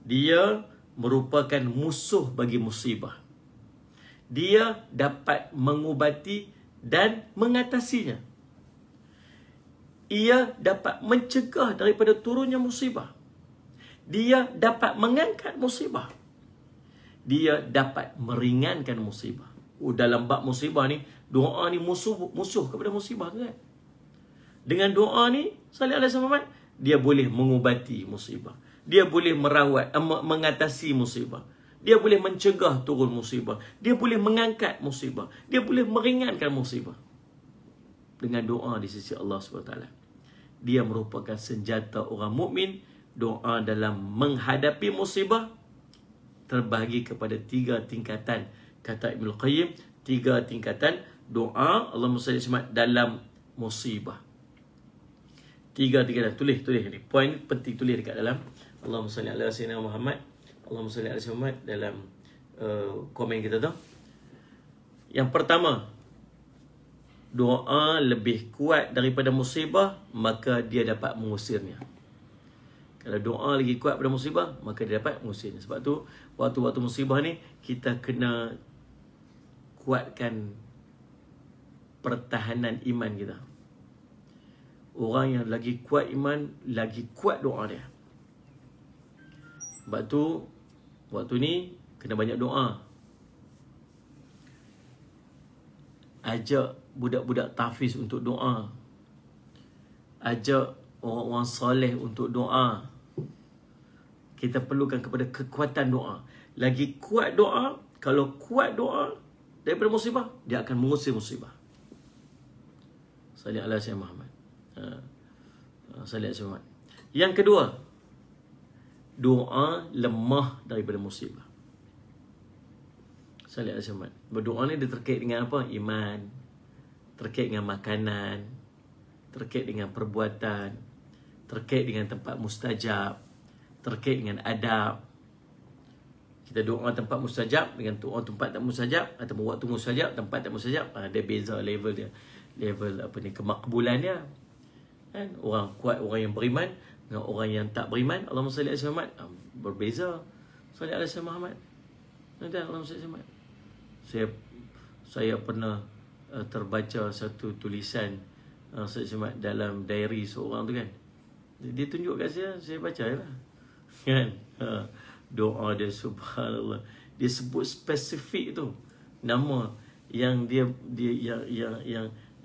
Dia merupakan musuh bagi musibah. Dia dapat mengubati dan mengatasinya. Ia dapat mencegah daripada turunnya musibah. Dia dapat mengangkat musibah. Dia dapat meringankan musibah. Dalam bab musibah ni, doa ni musuh kepada musibah tu kan. Dengan doa ni, salih alaihi Muhammad, dia boleh mengubati musibah. Dia boleh merawat, mengatasi musibah. Dia boleh mencegah turun musibah. Dia boleh mengangkat musibah. Dia boleh meringankan musibah. Dengan doa di sisi Allah SWT. Dia merupakan senjata orang mukmin. Doa dalam menghadapi musibah terbahagi kepada 3 tingkatan. Kata Ibnu Qayyim, 3 tingkatan doa Allahumma salli dalam musibah. 3 tingkatan. Tulis ni. Poin penting, tulis dekat dalam Allahumma salli ala sayyidina Muhammad. Allahumma salli ala sayyidina Muhammad dalam komen kita tu. Yang pertama, doa lebih kuat daripada musibah, maka dia dapat mengusirnya. Kalau doa lagi kuat pada musibah, maka dia dapat mengusirnya. Sebab tu, waktu-waktu musibah ni, kita kena kuatkan pertahanan iman kita. Orang yang lagi kuat iman, lagi kuat doa dia. Sebab tu, waktu ni, kena banyak doa. Ajak budak-budak tahfiz untuk doa. Ajak orang-orang soleh untuk doa. Kita perlukan kepada kekuatan doa. Lagi kuat doa, kalau kuat doa daripada musibah, dia akan mengusir musibah. Salih ala sayyidina Muhammad. Salih ala sayyidina Muhammad. Yang kedua, doa lemah daripada musibah. Salih ala sayyidina Muhammad. Berdoa ni dia terkait dengan apa? Iman, terkait dengan makanan, terkait dengan perbuatan, terkait dengan tempat mustajab, terkait dengan adab. Kita doa tempat mustajab dengan doa tempat tak mustajab, atau waktu mustajab, tempat tak mustajab, ada beza level dia. Level apa ni, kemakbulan dia. Kan? Orang kuat, orang yang beriman dengan orang yang tak beriman, Allahumma salli ala Muhammad, berbeza. Salli ala Muhammad. Nanti Allahumma salli ala Muhammad. Saya pernah terbaca satu tulisan dalam diary seorang tu kan. Dia tunjuk kat saya baca je lah. Kan? Doa dia, subhanallah, dia sebut spesifik tu nama yang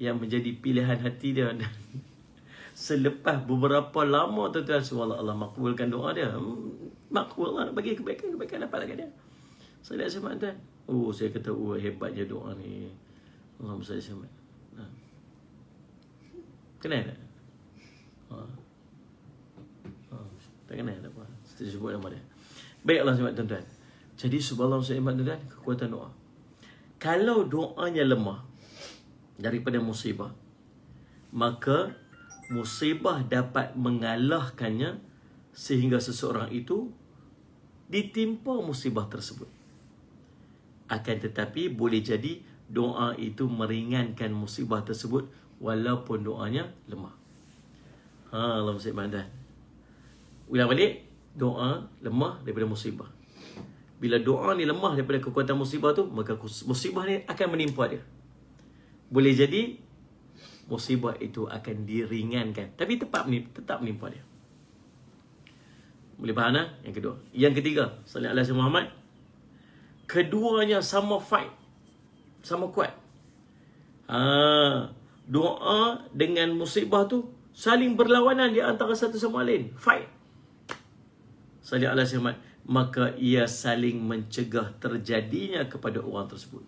yang menjadi pilihan hati dia. Dan selepas beberapa lama tuan-tuan, subhanallah, Allah makbulkan doa dia. Makbul, Allah bagi kebaikan dapat lagi dia. Saya lihat semak tuan. Saya kata, hebatnya doa ni. Allahumma salli semak. Kenal tak? Tak kenal tak apa. Saya sebut nama dia. Baiklah sebab tuan-tuan. Jadi subhanallah sebab tuan-tuan, kekuatan doa. Kalau doanya lemah daripada musibah, maka musibah dapat mengalahkannya sehingga seseorang itu ditimpa musibah tersebut. Akan tetapi boleh jadi doa itu meringankan musibah tersebut walaupun doanya lemah. Allahumma salli ala. Ulang balik, doa lemah daripada musibah. Bila doa ni lemah daripada kekuatan musibah tu, maka musibah ni akan menimpa dia. Boleh jadi musibah itu akan diringankan, tapi tetap menimpa dia. Boleh faham tak? Yang kedua. Yang ketiga, sallallahu alaihi Muhammad, keduanya sama fight, sama kuat. Doa dengan musibah tu saling berlawanan di antara satu sama lain. Fight. Sallallahu alaihi Muhammad, maka ia saling mencegah terjadinya kepada orang tersebut.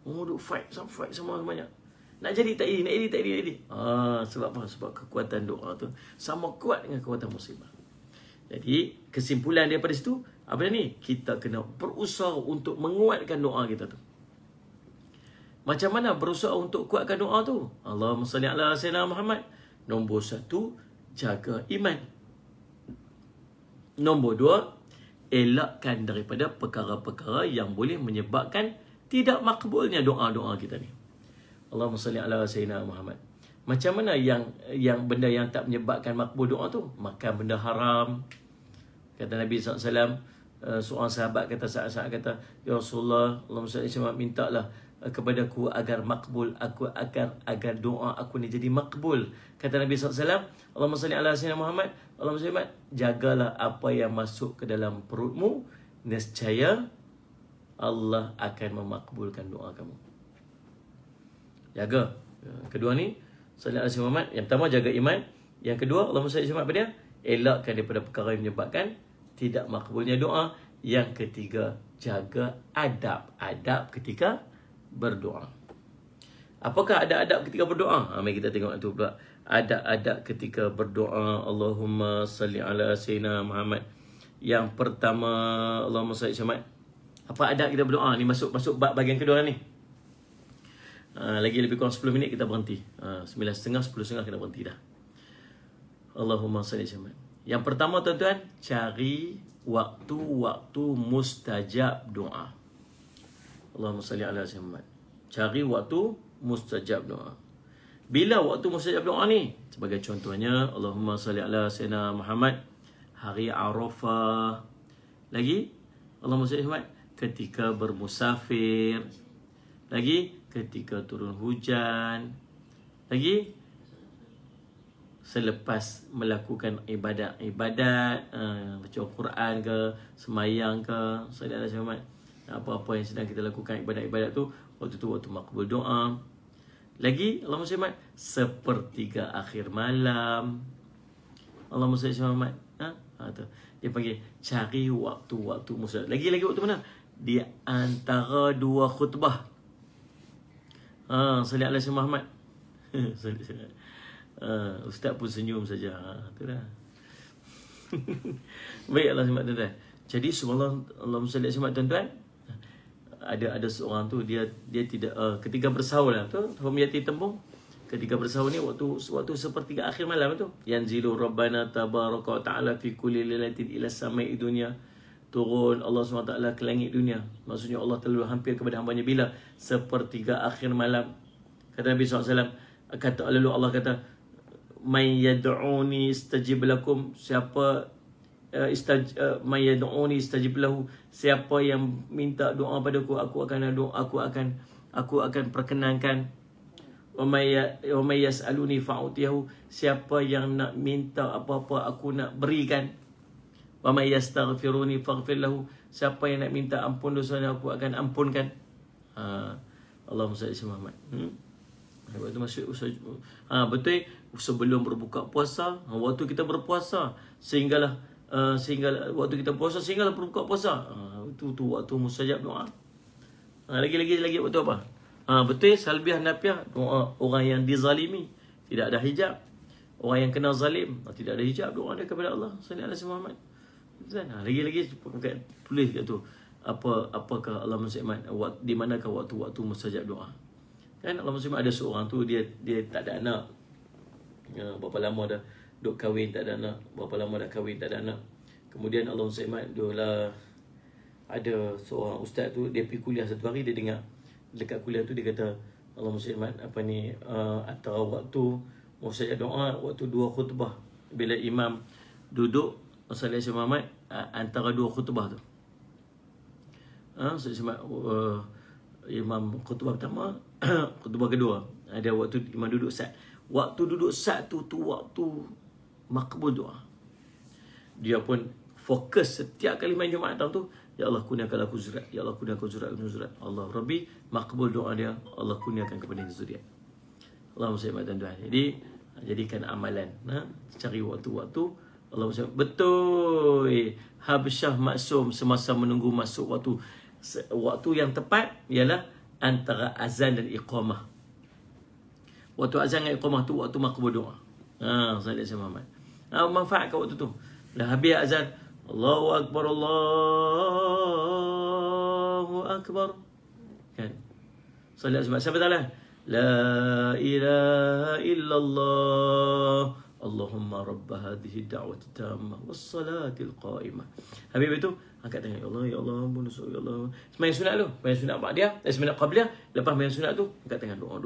Duk fight sama banyak. Nak jadi tak jadi. Sebab apa? Sebab kekuatan doa tu sama kuat dengan kekuatan musibah. Jadi kesimpulan daripada situ, apa ni? Kita kena berusaha untuk menguatkan doa kita tu. Macam mana berusaha untuk kuatkan doa tu? Allahumma salli ala sayyidina Muhammad. Nombor 1, jaga iman. Nombor 2, elakkan daripada perkara-perkara yang boleh menyebabkan tidak makbulnya doa-doa kita ni. Allahumma salli ala sayyidina Muhammad. Macam mana yang benda yang tak menyebabkan makbul doa tu? Makan benda haram. Kata Nabi SAW, seorang sahabat kata, saat-saat kata, ya Rasulullah, Allahumma salli ala Muhammad, mintalah kepadaku agar makbul, agar doa aku ni jadi makbul. Kata Nabi SAW, Allahumma salli ala sayyidina Muhammad, Allahumma salli Muhammad, jagalah apa yang masuk ke dalam perutmu, nescaya Allah akan memakbulkan doa kamu. Jaga. Kedua ni, salli ala sayyidina Muhammad. Yang pertama, jaga iman. Yang kedua, Allahumma salli ala Muhammad, apa dia? Elakkan daripada perkara yang menyebabkan tidak makbulnya doa. Yang ketiga, jaga adab-adab ketika berdoa. Apakah adab-adab ketika berdoa? Mari kita tengok itu pula. Adab-adab ketika berdoa. Allahumma salli ala sayyidina Muhammad. Yang pertama, Allahumma salli ala Muhammad. Apa adab kita berdoa? Ni masuk bahagian kedua ni. Lagi lebih kurang 10 minit kita berhenti. 9.30, 10.30 kita berhenti dah. Allahumma salli ala Muhammad. Yang pertama tuan-tuan, cari waktu-waktu mustajab doa. Allahumma salli ala Muhammad. Cari waktu mustajab doa. Bila waktu mustajab doa ni? Sebagai contohnya, Allahumma salli ala sayyidina Muhammad, hari Arafah. Lagi, Allahumma salli ala Muhammad, ketika bermusafir. Lagi, ketika turun hujan. Lagi, selepas melakukan ibadat-ibadat, baca Quran ke, semayang ke, salli ala Muhammad, apa-apa yang sedang kita lakukan ibadat-ibadat tu, waktu tu waktu makbul doa. Lagi, Allahumma salli Muhammad, sepertiga akhir malam. Allahumma salli Muhammad. Tu. Dia panggil cari waktu-waktu mustajab. Lagi waktu mana? Di antara dua khutbah. Salli ala Muhammad. Ustaz pun senyum saja. Itulah. Baik, Allah SWT tuan-tuan. Jadi subhanallah, Allahumma salli ala Muhammad tuan-tuan. Ada seorang tu dia tidak ketika bersahur lah tu, Humyati tembung. Ketika bersahur ni waktu sepertiga akhir malam tu. Yanzilu Rabbana tabaraka wa ta'ala fi kulli lailatin ila samai dunya. Turun Allah SWT ke langit dunia. Maksudnya Allah terlalu hampir kepada hambanya bila? Sepertiga akhir malam. Kata Nabi SAW, lalu Allah kata, may yad'uni istajib lakum. Siapa may yad'uni istajib lahu, siapa yang minta doa padaku, aku akan perkenankan. Wa may yas'aluni fa'utiyahu, siapa yang nak minta apa-apa aku nak berikan. Wa may yastaghfiruni faghfir lahu, siapa yang nak minta ampun dosanya aku akan ampunkan. Allahumma salli ala Muhammad. Waktu masuk betul, sebelum berbuka puasa, waktu kita berpuasa, sehingga waktu kita puasa sehinggalah berbuka puasa. Itu waktu mustajab doa. Lagi waktu apa? Betul, salbiah nafiah, doa orang yang dizalimi, tidak ada hijab. Orang yang kena zalim, tidak ada hijab, doa dia kepada Allah sallallahu alaihi Muhammad. Lagi tulis kat tu. Apakah Allah Muhammad, di manakah waktu-waktu mustajab doa? Kan Allah Muhammad ada seorang tu, dia tak ada anak. Berapa lama dah duk kahwin tak ada anak, berapa lama dah kahwin tak ada anak. Kemudian Allah Muhammad ada seorang ustaz tu, dia pergi kuliah satu hari, dia dengar dekat kuliah tu dia kata, Allah Muhammad antara waktu mustajab doa, waktu dua khutbah, bila imam duduk sallallahu alaihi Muhammad antara dua khutbah tu. Imam khutbah pertama, khutbah kedua, ada waktu imam duduk sat. Waktu duduk sat tu waktu makbul doa. Dia pun fokus setiap kali main Jumaat datang tu, ya Allah kurniakanlah aku zuriat, ya Allah kurniakan zuriat, Allah Rabbi, makbul doa dia, Allah kurniakan kepada dia zuriat. Allahumma salli ala tuan-tuan. Jadi jadikan amalan, cari waktu-waktu. Allah betul. Habsyah maksum semasa menunggu masuk waktu yang tepat ialah antara azan dan iqamah. Waktu azan dan iqamah tu waktu makbul doa. Sallallahu alaihi Muhammad. Manfaatkan waktu tu. Dah habis azan, Allahu akbar, Allahu akbar. Kan? Sallallahu alaihi Wasallam. Sampai tak lah? La ilaha illallah, Allahumma rabba hadhihi da'wati tammah was-salatil qa'imah. Habis itu angkat tangan, ya Allah, ya Allah, ampun dosa, ya Allah. Sembahyang sunat tu, sembahyang sunat ba'diyah, sembahyang qabliyah, lepas sembahyang sunat tu angkat tangan, doa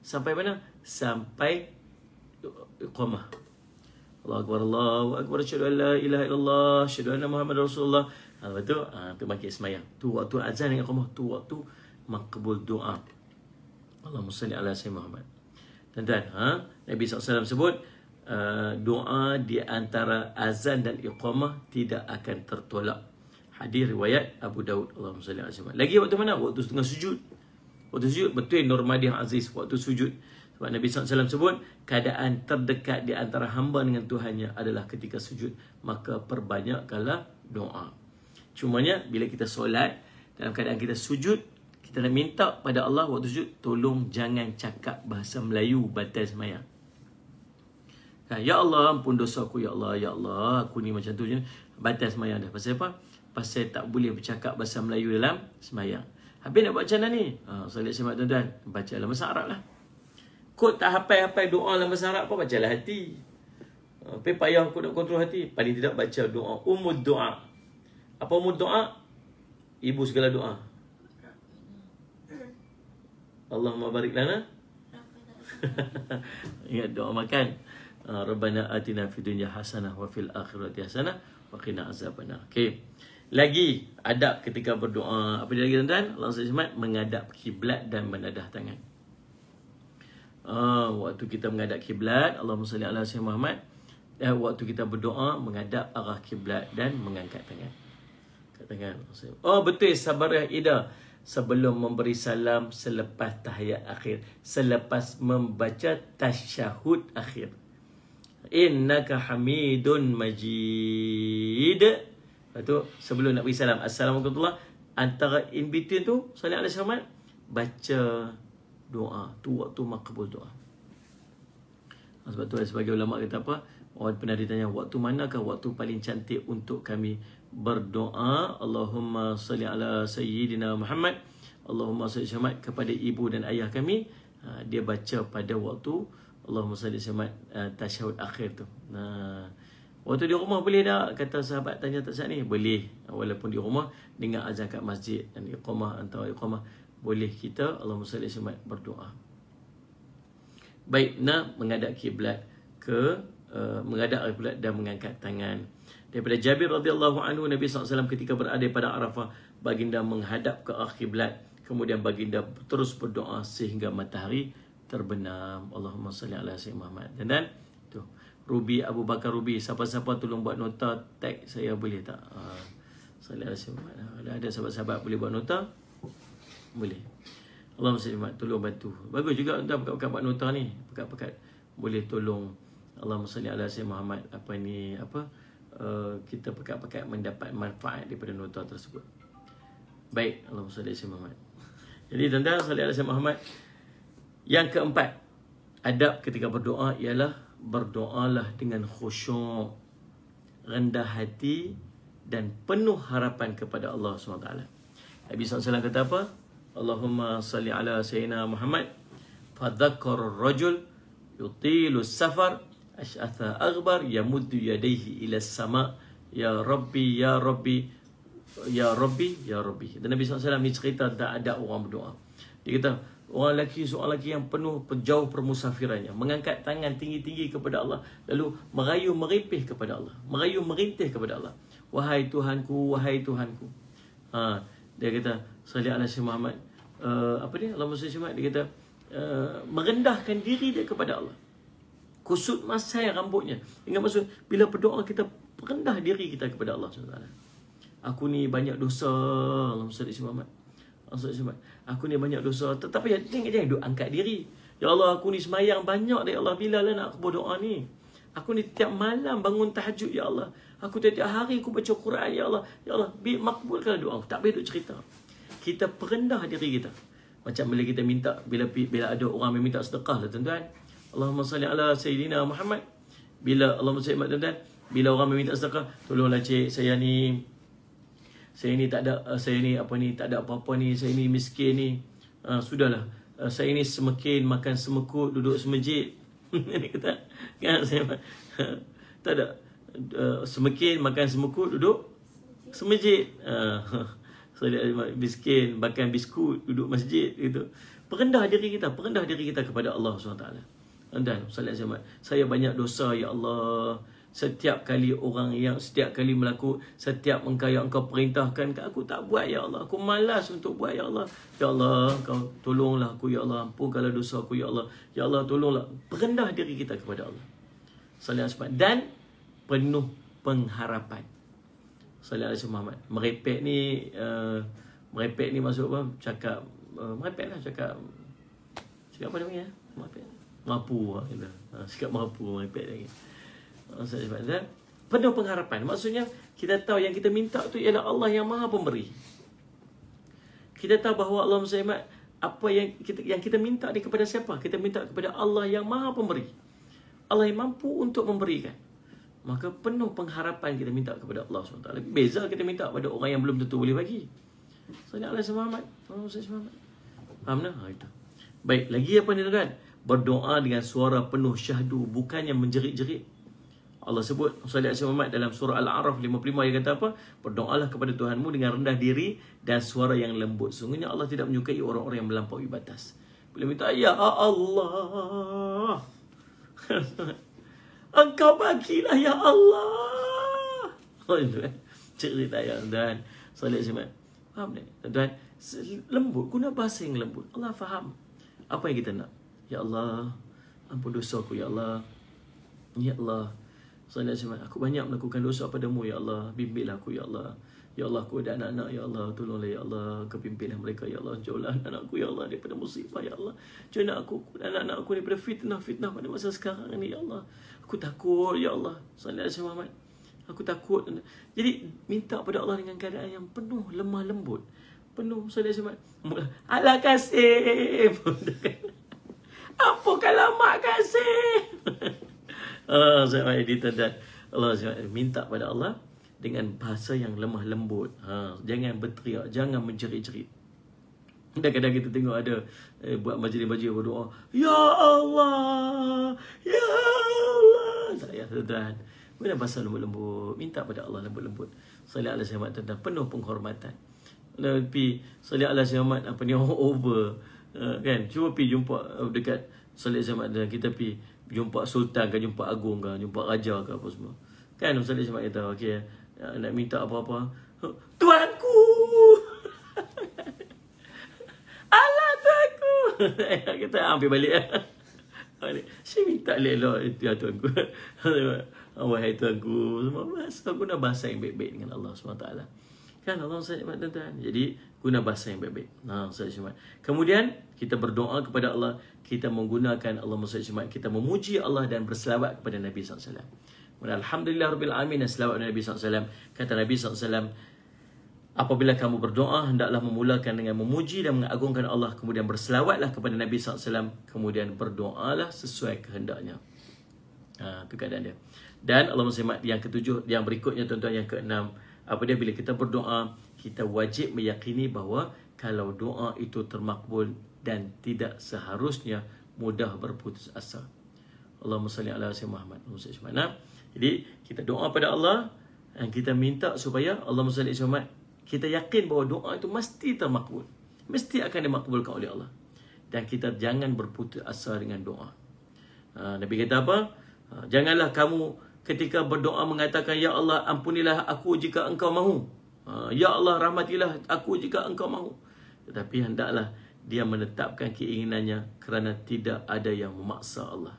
sampai mana? Sampai iqamah. Allahu akbar, Allahu akbar, asyhadu an la ilaha illallah, asyhadu anna Muhammadar Rasulullah. Lepas tu tu bangkit sembahyang. Tu waktu azan dengan iqamah, tu waktu makbul doa. Allahumma salli ala sayyidina Muhammad. Tuan-tuan, Nabi SAW sebut doa di antara azan dan iqamah tidak akan tertolak. Hadis riwayat Abu Daud. Allahumma salli ala sayyidina Muhammad. Lagi waktu mana? Waktu setengah sujud. Waktu sujud betul Nur Madih Aziz, waktu sujud. Sebab Nabi SAW sebut keadaan terdekat di antara hamba dengan Tuhannya adalah ketika sujud. Maka perbanyakkanlah doa. Cumanya bila kita solat, dalam keadaan kita sujud, kita nak minta pada Allah waktu sujud, tolong jangan cakap bahasa Melayu batal sembahyang. Ya Allah, ampun dosa aku, ya Allah, ya Allah, aku ni macam tu je, batal sembahyang dah. Pasal apa? Pasal tak boleh bercakap bahasa Melayu dalam sembahyang. Habis nak buat macam mana ni? Solat semak tuan-tuan, baca dalam bahasa Arab lah. Kod tak hafal-hafal doa dalam bahasa Arab pun bacalah hati. Tapi payah aku nak kontrol hati. Paling tidak baca doa umud doa. Apa umud doa? Ibu segala doa. Allahumma barik lana. Ingat doa makan. Rabbana atina fid dunya hasanah wa fil akhirati hasanah wa qina azabannar. Okey. Lagi adab ketika berdoa. Apa dia lagi tuan-tuan? Allah SWT menghadap kiblat dan menadah tangan. Waktu kita menghadap kiblat, Allahumma salli ala sayyidina Muhammad. Waktu kita berdoa menghadap arah kiblat dan mengangkat tangan. Angkat tangan. Oh betul, sabarah Ida. Sebelum memberi salam, selepas tahiyat akhir, selepas membaca tasyahud akhir. Innaka hamidun majid. Lepas tu sebelum nak beri salam, assalamualaikum warahmatullahi wabarakatuh, antara in between tu sallallahu alaihi wasallam baca doa. Tu waktu makbul doa. Sebab tu sebagai ulama kata apa? Orang pernah ditanya waktu manakah waktu paling cantik untuk kami berdoa. Allahumma salli ala sayyidina Muhammad, Allahumma salli Muhammad kepada ibu dan ayah kami. Dia baca pada waktu Allahumma salli Muhammad tasyahud akhir tu. Waktu di rumah boleh tak? Kata sahabat tanya tak saat ni. Boleh. Walaupun di rumah dengar azan kat masjid dan iqamah antara iqamah, boleh kita Allahumma salli Muhammad berdoa. Baik, nak menghadap kiblat ke menghadap kiblat dan mengangkat tangan. Daripada Jabir radhiyallahu anhu, Nabi SAW ketika berada pada Arafah, baginda menghadap ke arah kiblat, kemudian baginda terus berdoa sehingga matahari terbenam. Allahumma salli ala sayyidina Muhammad. Dan tu Ruby Abu Bakar Ruby, siapa-siapa tolong buat nota, tag saya boleh tak? Salli ala sayyidina Muhammad. Ada sahabat-sahabat boleh buat nota? Boleh. Allahumma salli ala, tolong bantu. Bagus juga untuk pekat-pekat buat nota ni. Pekat-pekat boleh tolong. Allahumma salli ala sayyidina Muhammad. Apa ni, kita pekat-pekat mendapat manfaat daripada nota tersebut. Baik, Allahumma salli ala sayyidina Muhammad. Jadi tuan-tuan, salli ala sayyidina Muhammad. Yang keempat, adab ketika berdoa ialah berdoalah dengan khusyuk, rendah hati dan penuh harapan kepada Allah SWT. Nabi SAW kata apa? Allahumma salli ala sayyidina Muhammad. Fadhakkar rajul yutilu safar asy'atha aghbar yamuddu yadayhi ila sama, ya Rabbi ya Rabbi ya Rabbi ya Rabbi. Dan Nabi SAW ni cerita tak ada orang berdoa. Dia kata seorang lelaki yang penuh jauh permusafirannya, mengangkat tangan tinggi-tinggi kepada Allah, lalu merayu meripih kepada Allah, merayu merintih kepada Allah. Wahai Tuhanku, wahai Tuhanku. Dia kata salli ala sayyidina Muhammad. Apa dia? Allahumma salli Muhammad. Dia kata merendahkan diri dia kepada Allah. Kusut masai rambutnya. Ingat maksud bila berdoa kita rendah diri kita kepada Allah SWT. Aku ni banyak dosa. Allahumma salli Muhammad. Aku ni banyak dosa. Tetapi jangan duk angkat diri. Ya Allah, aku ni semayang banyak ya Allah. Bila lah nak aku berdoa ni? Aku ni tiap malam bangun tahajud ya Allah. Aku tiap hari aku baca Quran ya Allah. Ya Allah, makbulkan doa aku. Tak boleh duk cerita. Kita perendah diri kita. Macam bila kita minta, bila ada orang yang minta sedekah lah tuan-tuan. Allahumma salli ala sayyidina Muhammad. Bila Allahumma salli ala tuan-tuan, bila orang meminta sedekah, tolonglah cik, saya ni tak ada apa-apa ni, saya ni miskin ni. Sudahlah, saya ni semakin makan semekut duduk semejit. Ini kata kan saya tak ada semakin makan semekut duduk semejit. Saya miskin makan biskut duduk masjid gitu. Perendah diri kita kepada Allah SWT. Dan saya banyak dosa ya Allah. Setiap kali setiap yang engkau perintahkan, aku tak buat ya Allah. Aku malas untuk buat ya Allah. Ya Allah, kau tolonglah aku ya Allah. Ampunkanlah dosa aku ya Allah. Ya Allah, tolonglah. Perendah diri kita kepada Allah. Dan penuh pengharapan. Sallallahu alaihi Muhammad. Merepek ni maksud apa? Cakap merepek lah, cakap apa namanya? Merepek. Mapu gitu. Cakap mapu, merepek lagi. Penuh pengharapan. Maksudnya kita tahu yang kita minta tu ialah Allah yang Maha Pemberi. Kita tahu bahawa Allah SWT, apa yang kita minta ni kepada siapa? Kita minta kepada Allah yang Maha Pemberi. Allah yang mampu untuk memberikan. Maka penuh pengharapan kita minta kepada Allah SWT. Beza kita minta pada orang yang belum tentu boleh bagi. Sallallahu alaihi wasallam. Faham tak? Itu. Baik, lagi apa ni tuan? Berdoa dengan suara penuh syahdu, bukannya menjerit-jerit. Allah sebut sallallahu alaihi wasallam dalam surah Al-A'raf 55, dia kata apa? Berdoalah kepada Tuhanmu dengan rendah diri dan suara yang lembut. Sungguhnya Allah tidak menyukai orang-orang yang melampaui batas. Bila minta ya Allah, Engkau bagilah ya Allah. Oh itu cerita yang dan sallallahu alaihi wasallam. Faham tak? Tuan, lembut, guna bahasa yang lembut. Allah faham apa yang kita nak. Ya Allah, ampun dosaku ya Allah. Ya Allah, aku banyak melakukan dosa padamu ya Allah. Bimbinglah aku ya Allah. Ya Allah, aku ada anak-anak ya Allah. Tolonglah ya Allah, kepimpinlah mereka ya Allah. Jauhlah anak-anakku ya Allah daripada musibah ya Allah. Jauhlah anak-anak aku daripada fitnah pada masa sekarang ini ya Allah. Aku takut ya Allah. Sallallahu alaihi wasallam. Aku takut. Jadi minta pada Allah dengan keadaan yang penuh lemah lembut. Penuh sallallahu alaihi wasallam. Allah kasih. Apa kalau mak kasih? Saya ditendang. Allah minta pada Allah dengan bahasa yang lemah lembut. Jangan berteriak, jangan menjerit-jerit. Kadang-kadang kita tengok ada buat majlis-majlis berdoa, ya Allah, ya Allah. Saya tuan, guna bahasa lembut-lembut, minta pada Allah lembut-lembut. Sallallahu alaihi wasallam tentang penuh penghormatan. Tapi sallallahu alaihi wasallam apa ni over kan? Cuba pergi jumpa dekat sallallahu alaihi wasallam, kita pergi jumpa sultan ke, jumpa agung ke, jumpa raja ke apa semua. Kan sallallahu alaihi wasallam kata, okey, nak minta apa-apa, Tuanku. Allah Tuanku. Kita ambil balik. Saya minta lelok itu ya Tuanku. Wahai Tuanku. Semua bahasa, guna bahasa yang baik-baik dengan Allah SWT. Kan Allah SWT tuan-tuan. Jadi guna bahasa yang baik-baik. Kemudian kita berdoa kepada Allah. Kita menggunakan Allah SWT. Kita memuji Allah dan berselawat kepada Nabi SAW. Alhamdulillah Rabbil Alamin dan selawat Nabi SAW. Kata Nabi SAW, apabila kamu berdoa, hendaklah memulakan dengan memuji dan mengagungkan Allah. Kemudian berselawatlah kepada Nabi SAW. Kemudian berdoalah sesuai kehendaknya. Itu keadaan dia. Dan Allah SWT yang ketujuh, yang berikutnya tuan-tuan, yang keenam. Apa dia? Bila kita berdoa, kita wajib meyakini bahawa kalau doa itu termakbul dan tidak seharusnya mudah berputus asa. Allahumma salli ala sayyidina Muhammad. Jadi kita doa pada Allah dan kita minta supaya Allahumma salli ala Muhammad. Kita yakin bahawa doa itu mesti termakbul. Mesti akan dimakbulkan oleh Allah. Dan kita jangan berputus asa dengan doa. Nabi kata apa? Janganlah kamu ketika berdoa mengatakan, ya Allah ampunilah aku jika engkau mahu. Ya Allah rahmatilah aku jika engkau mahu. Tetapi hendaklah dia menetapkan keinginannya kerana tidak ada yang memaksa Allah.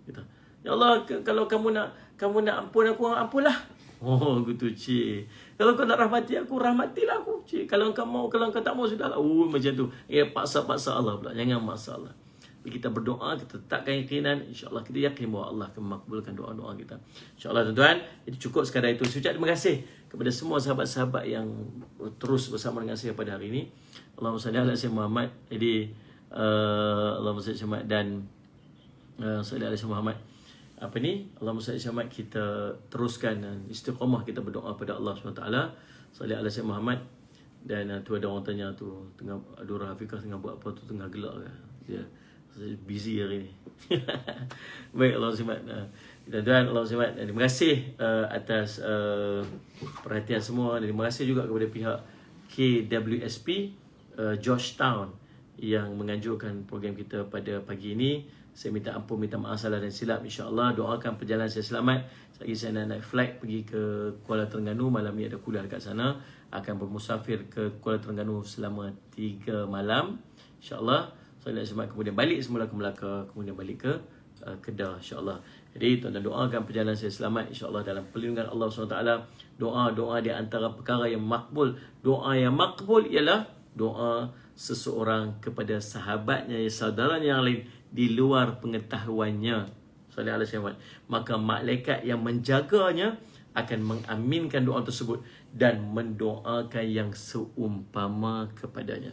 Gitu. Ya Allah, kalau kamu nak ampun aku, ampunlah. Oh, gitu cik. Kalau kau nak rahmati aku, rahmatilah aku cik. Kalau engkau mau, kalau engkau tak mau, sudahlah. Macam tu. Paksa-paksa Allah pula. Jangan maksa Allah. Kita berdoa, kita letakkan yakinan, insyaAllah kita yakin bahawa Allah akan makbulkan doa-doa kita. InsyaAllah tuan-tuan. Jadi cukup sekadar itu. Saya ucap terima kasih kepada semua sahabat-sahabat yang terus bersama dengan saya pada hari ini. Allahumma salli ala sayyidina Muhammad. Jadi Allahumma salli ala Muhammad dan salli ala sayyidina Muhammad. Apa ni? Allahumma salli ala Muhammad. Kita teruskan istiqamah kita berdoa pada Allah SWT. Salli ala sayyidina Muhammad. Dan tu ada orang tanya tu, tengah Adura Hafiqah tengah buat apa tu, tengah gelak kan. Dia busy hari ni. Baik, Allah SWT. Tuan-tuan, Allah SWT. Terima kasih atas perhatian semua. Dan terima kasih juga kepada pihak KWSP Georgetown yang menganjurkan program kita pada pagi ini. Saya minta ampun, minta maaf salah dan silap. InsyaAllah doakan perjalanan saya selamat. Lagi saya nak naik flight pergi ke Kuala Terengganu. Malam ni ada kuliah dekat sana. Akan bermusafir ke Kuala Terengganu selama 3 malam, InsyaAllah. Saya nak selamat, kemudian balik semula ke Melaka, kemudian balik ke Kedah, InsyaAllah. Jadi tuan-tuan doakan perjalanan saya selamat, InsyaAllah, dalam perlindungan Allah SWT. Doa-doa di antara perkara yang makbul. Doa yang makbul ialah doa seseorang kepada sahabatnya, saudaranya yang lain di luar pengetahuannya. Sallallahu alaihi wasallam. Maka malaikat yang menjaganya akan mengaminkan doa tersebut dan mendoakan yang seumpama kepadanya.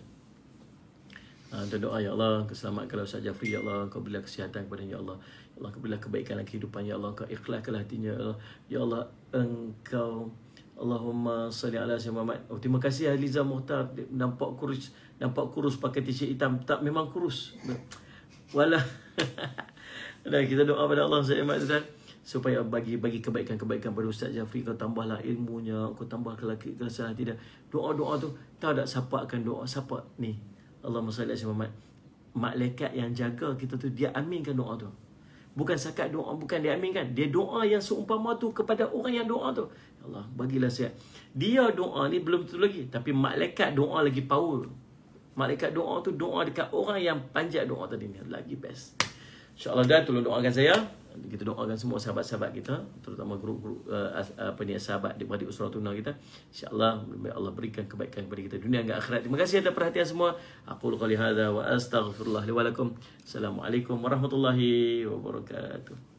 Doa, ya Allah, keselamatkanlah Ustaz Jafri, ya Allah, Kau berilah kesihatan kepada ya Allah. Ya Allah, Kau berilah kebaikan dalam kehidupan, ya Allah, Kau ikhlaskanlah hatinya, ya Allah. Ya Allah, Engkau, Allahumma salli ala sayyidina Muhammad. Oh, terima kasih Aliza Muhtar, nampak kurus pakai t-shirt hitam. Tak, memang kurus. Walah. Dan kita doa pada Allah SWT supaya bagi kebaikan-kebaikan pada Ustaz Jafri. Kau tambahlah ilmunya, Kau tambahlah keikhlasan hati dia. Doa-doa tu tahu tak siapa akan doa, siapa ni? Allahumma salli ala Muhammad. Malaikat yang jaga kita tu, dia aminkan doa tu. Bukan sakat doa, bukan dia aminkan. Dia doa yang seumpama tu kepada orang yang doa tu. Ya Allah, bagilah sihat. Dia doa ni belum tentu lagi, tapi malaikat doa lagi power. Malaikat doa tu doa dekat orang yang panjat doa tadi ni, lagi best. InsyaAllah, dan tolong doakan saya. Kita doakan semua sahabat-sahabat kita, terutama grup-grup sahabat di Usrah Tuna kita. InsyaAllah Allah berikan kebaikan kepada kita dunia dan akhirat. Terima kasih atas perhatian semua. Aqulu qali hadza wa astaghfirullah li wa lakum. Assalamualaikum warahmatullahi wabarakatuh.